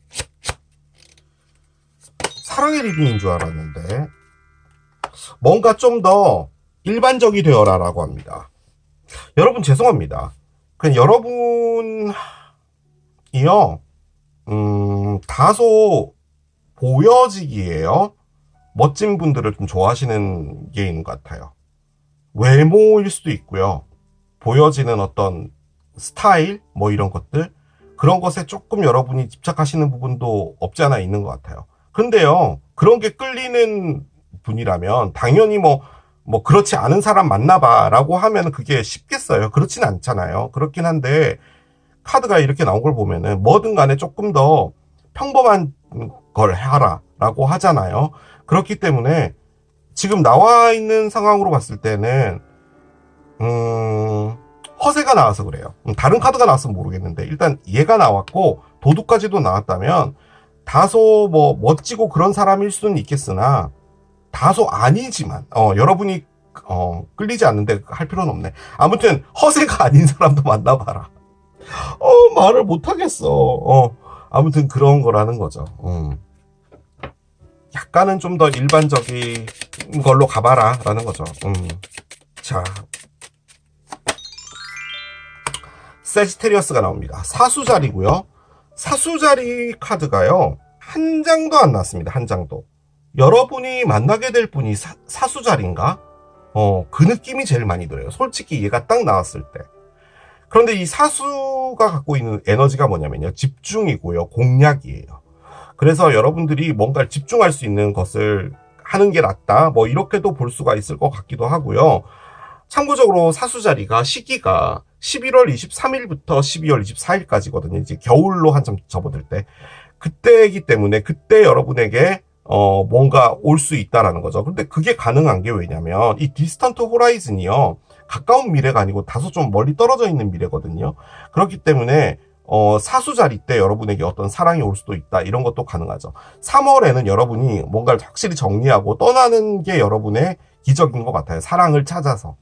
사랑의 리딩인 줄 알았는데 뭔가 좀 더 일반적이 되어라 라고 합니다. 여러분 죄송합니다. 그냥 여러분이요 다소 보여지기에요 멋진 분들을 좀 좋아하시는 게 있는 것 같아요. 외모일 수도 있고요. 보여지는 어떤 스타일 뭐 이런 것들 그런 것에 조금 여러분이 집착하시는 부분도 없지 않아 있는 것 같아요. 근데요 그런 게 끌리는 분이라면 당연히 뭐 그렇지 않은 사람 만나봐 라고 하면 그게 쉽겠어요. 그렇진 않잖아요. 그렇긴 한데 카드가 이렇게 나온 걸 보면은 뭐든 간에 조금 더 평범한 걸 하라 라고 하잖아요. 그렇기 때문에 지금 나와 있는 상황으로 봤을 때는 허세가 나와서 그래요. 다른 카드가 나왔으면 모르겠는데 일단 얘가 나왔고 도둑까지도 나왔다면 다소 뭐 멋지고 그런 사람일 수는 있겠으나 다소 아니지만 여러분이 끌리지 않는데 할 필요는 없네. 아무튼 허세가 아닌 사람도 만나봐라. 말을 못하겠어. 아무튼 그런 거라는 거죠. 약간은 좀 더 일반적인 걸로 가봐라 라는 거죠. 자, 세지테리어스가 나옵니다. 사수자리고요. 사수자리 카드가요 한 장도 안 나왔습니다. 한 장도. 여러분이 만나게 될 분이 사수자리인가? 그 느낌이 제일 많이 들어요. 솔직히 얘가 딱 나왔을 때. 그런데 이 사수가 갖고 있는 에너지가 뭐냐면요. 집중이고요. 공략이에요. 그래서 여러분들이 뭔가를 집중할 수 있는 것을 하는 게 낫다. 뭐 이렇게도 볼 수가 있을 것 같기도 하고요. 참고적으로 사수자리가 시기가 11월 23일부터 12월 24일까지거든요. 이제 겨울로 한참 접어들 때. 그때이기 때문에 그때 여러분에게 뭔가 올 수 있다라는 거죠. 근데 그게 가능한 게 왜냐면 이 디스턴트 호라이즌이요. 가까운 미래가 아니고 다소 좀 멀리 떨어져 있는 미래거든요. 그렇기 때문에 사수자리 때 여러분에게 어떤 사랑이 올 수도 있다. 이런 것도 가능하죠. 3월에는 여러분이 뭔가를 확실히 정리하고 떠나는 게 여러분의 기적인 것 같아요. 사랑을 찾아서.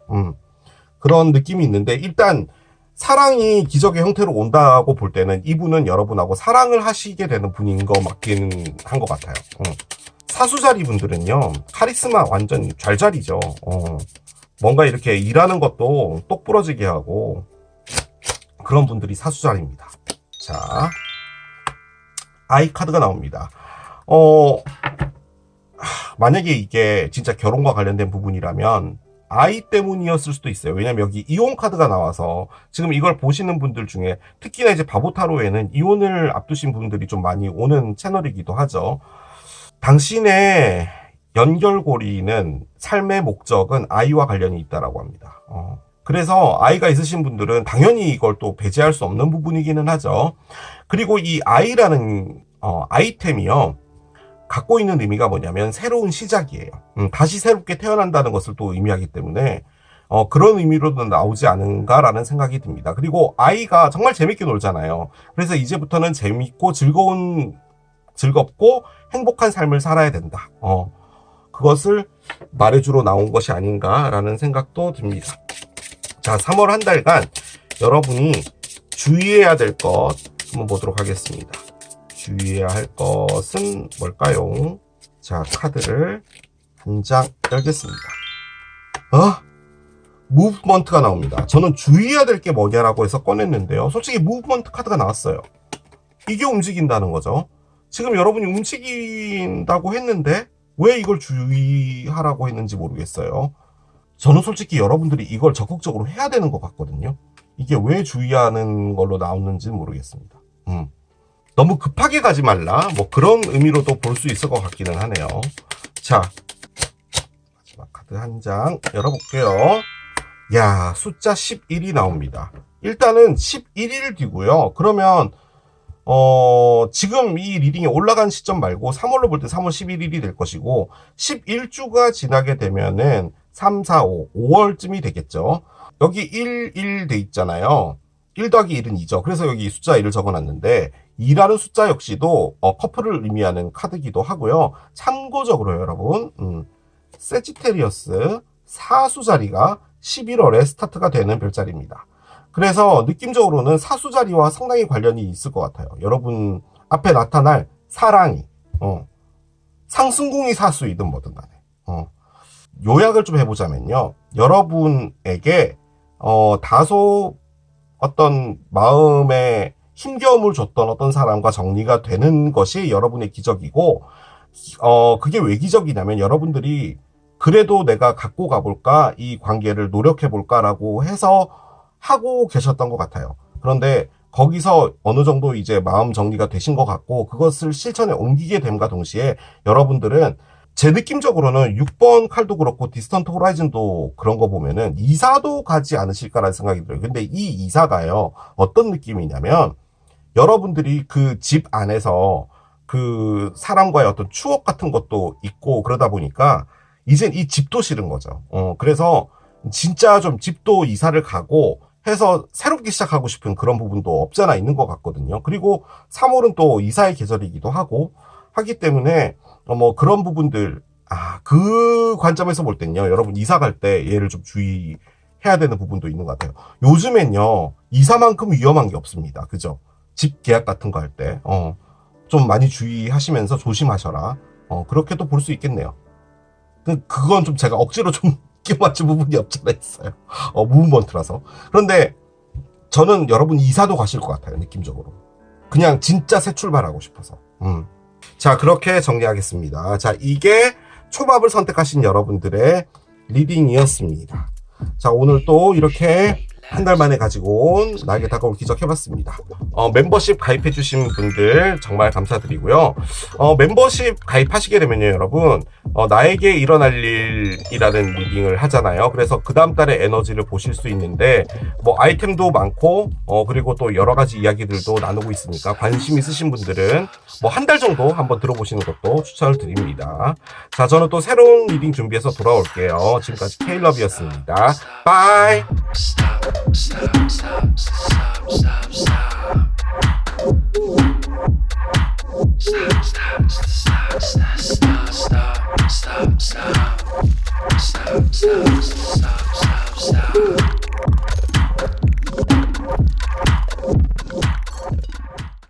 그런 느낌이 있는데 일단 사랑이 기적의 형태로 온다고 볼 때는 이분은 여러분하고 사랑을 하시게 되는 분인 거 맞기는 한 것 같아요. 사수자리 분들은요 카리스마 완전 좔좔이죠. 뭔가 이렇게 일하는 것도 똑부러지게 하고 그런 분들이 사수자리입니다. 자, 아이 카드가 나옵니다. 만약에 이게 진짜 결혼과 관련된 부분이라면 아이 때문이었을 수도 있어요. 왜냐면 여기 이혼 카드가 나와서 지금 이걸 보시는 분들 중에 특히나 이제 바보타로에는 이혼을 앞두신 분들이 좀 많이 오는 채널이기도 하죠. 당신의 연결고리는 삶의 목적은 아이와 관련이 있다라고 합니다. 그래서 아이가 있으신 분들은 당연히 이걸 또 배제할 수 없는 부분이기는 하죠. 그리고 이 아이라는 아이템이요. 갖고 있는 의미가 뭐냐면 새로운 시작이에요. 다시 새롭게 태어난다는 것을 또 의미하기 때문에 그런 의미로도 나오지 않은가라는 생각이 듭니다. 그리고 아이가 정말 재밌게 놀잖아요. 그래서 이제부터는 재밌고 즐겁고 행복한 삶을 살아야 된다. 그것을 말해주러 나온 것이 아닌가라는 생각도 듭니다. 자, 3월 한 달간 여러분이 주의해야 될 것 한번 보도록 하겠습니다. 주의해야 할 것은 뭘까요? 자, 카드를 한 장 열겠습니다. 무브먼트가 나옵니다. 저는 주의해야 될 게 뭐냐라고 해서 꺼냈는데요. 솔직히 무브먼트 카드가 나왔어요. 이게 움직인다는 거죠. 지금 여러분이 움직인다고 했는데 왜 이걸 주의하라고 했는지 모르겠어요. 저는 솔직히 여러분들이 이걸 적극적으로 해야 되는 것 같거든요. 이게 왜 주의하는 걸로 나왔는지는 모르겠습니다. 너무 급하게 가지 말라 뭐 그런 의미로도 볼 수 있을 것 같기는 하네요. 자, 마지막 카드 한 장 열어볼게요. 야, 숫자 11이 나옵니다. 일단은 11일 뒤고요. 그러면 지금 이 리딩이 올라간 시점 말고 3월로 볼 때 3월 11일이 될 것이고 11주가 지나게 되면은 3, 4, 5, 5월쯤이 되겠죠. 여기 1, 1 돼 있잖아요. 1 더하기 1은 2죠. 그래서 여기 숫자 1을 적어놨는데 2라는 숫자 역시도 커플을 의미하는 카드기도 하고요. 참고적으로 여러분 세지테리어스 사수 자리가 11월에 스타트가 되는 별자리입니다. 그래서 느낌적으로는 사수 자리와 상당히 관련이 있을 것 같아요. 여러분 앞에 나타날 사랑이 상승궁이 사수이든 뭐든 간에 요약을 좀 해보자면요. 여러분에게 다소 어떤 마음에 힘겨움을 줬던 어떤 사람과 정리가 되는 것이 여러분의 기적이고 그게 왜 기적이냐면 여러분들이 그래도 내가 갖고 가볼까 이 관계를 노력해볼까 라고 해서 하고 계셨던 것 같아요. 그런데 거기서 어느 정도 이제 마음 정리가 되신 것 같고 그것을 실천에 옮기게 됨과 동시에 여러분들은 제 느낌적으로는 6번 칼도 그렇고 디스턴트 호라이즌도 그런 거 보면은 이사도 가지 않으실까라는 생각이 들어요. 근데 이 이사가요 어떤 느낌이냐면 여러분들이 그 집 안에서 그 사람과의 어떤 추억 같은 것도 있고 그러다 보니까 이젠 이 집도 싫은 거죠. 그래서 진짜 좀 집도 이사를 가고 해서 새롭게 시작하고 싶은 그런 부분도 없잖아 있는 것 같거든요. 그리고 3월은 또 이사의 계절이기도 하고 하기 때문에 뭐 그런 부분들 그 관점에서 볼 땐요 여러분 이사 갈 때 얘를 좀 주의해야 되는 부분도 있는 것 같아요. 요즘엔요 이사만큼 위험한 게 없습니다. 그죠? 집 계약 같은 거 할 때 좀 많이 주의하시면서 조심하셔라. 그렇게도 볼 수 있겠네요. 그건 좀 제가 억지로 좀 끼워 맞춘 부분이 없잖아 있어요. 무브먼트라서. 그런데 저는 여러분 이사도 가실 것 같아요. 느낌적으로. 그냥 진짜 새 출발하고 싶어서. 자, 그렇게 정리하겠습니다. 자, 이게 초밥을 선택하신 여러분들의 리딩이었습니다. 자, 오늘 또 이렇게 한 달 만에 가지고 온 나에게 다가올 기적 해봤습니다. 멤버십 가입해주신 분들 정말 감사드리고요. 멤버십 가입하시게 되면요, 여러분, 나에게 일어날 일이라는 리딩을 하잖아요. 그래서 그 다음 달의 에너지를 보실 수 있는데, 뭐, 아이템도 많고, 그리고 또 여러 가지 이야기들도 나누고 있으니까 관심 있으신 분들은 뭐 한 달 정도 한번 들어보시는 것도 추천을 드립니다. 자, 저는 또 새로운 리딩 준비해서 돌아올게요. 지금까지 케일럽이었습니다. 바이! Stop, stop, stop, stop, stop. Stop, stop, stop.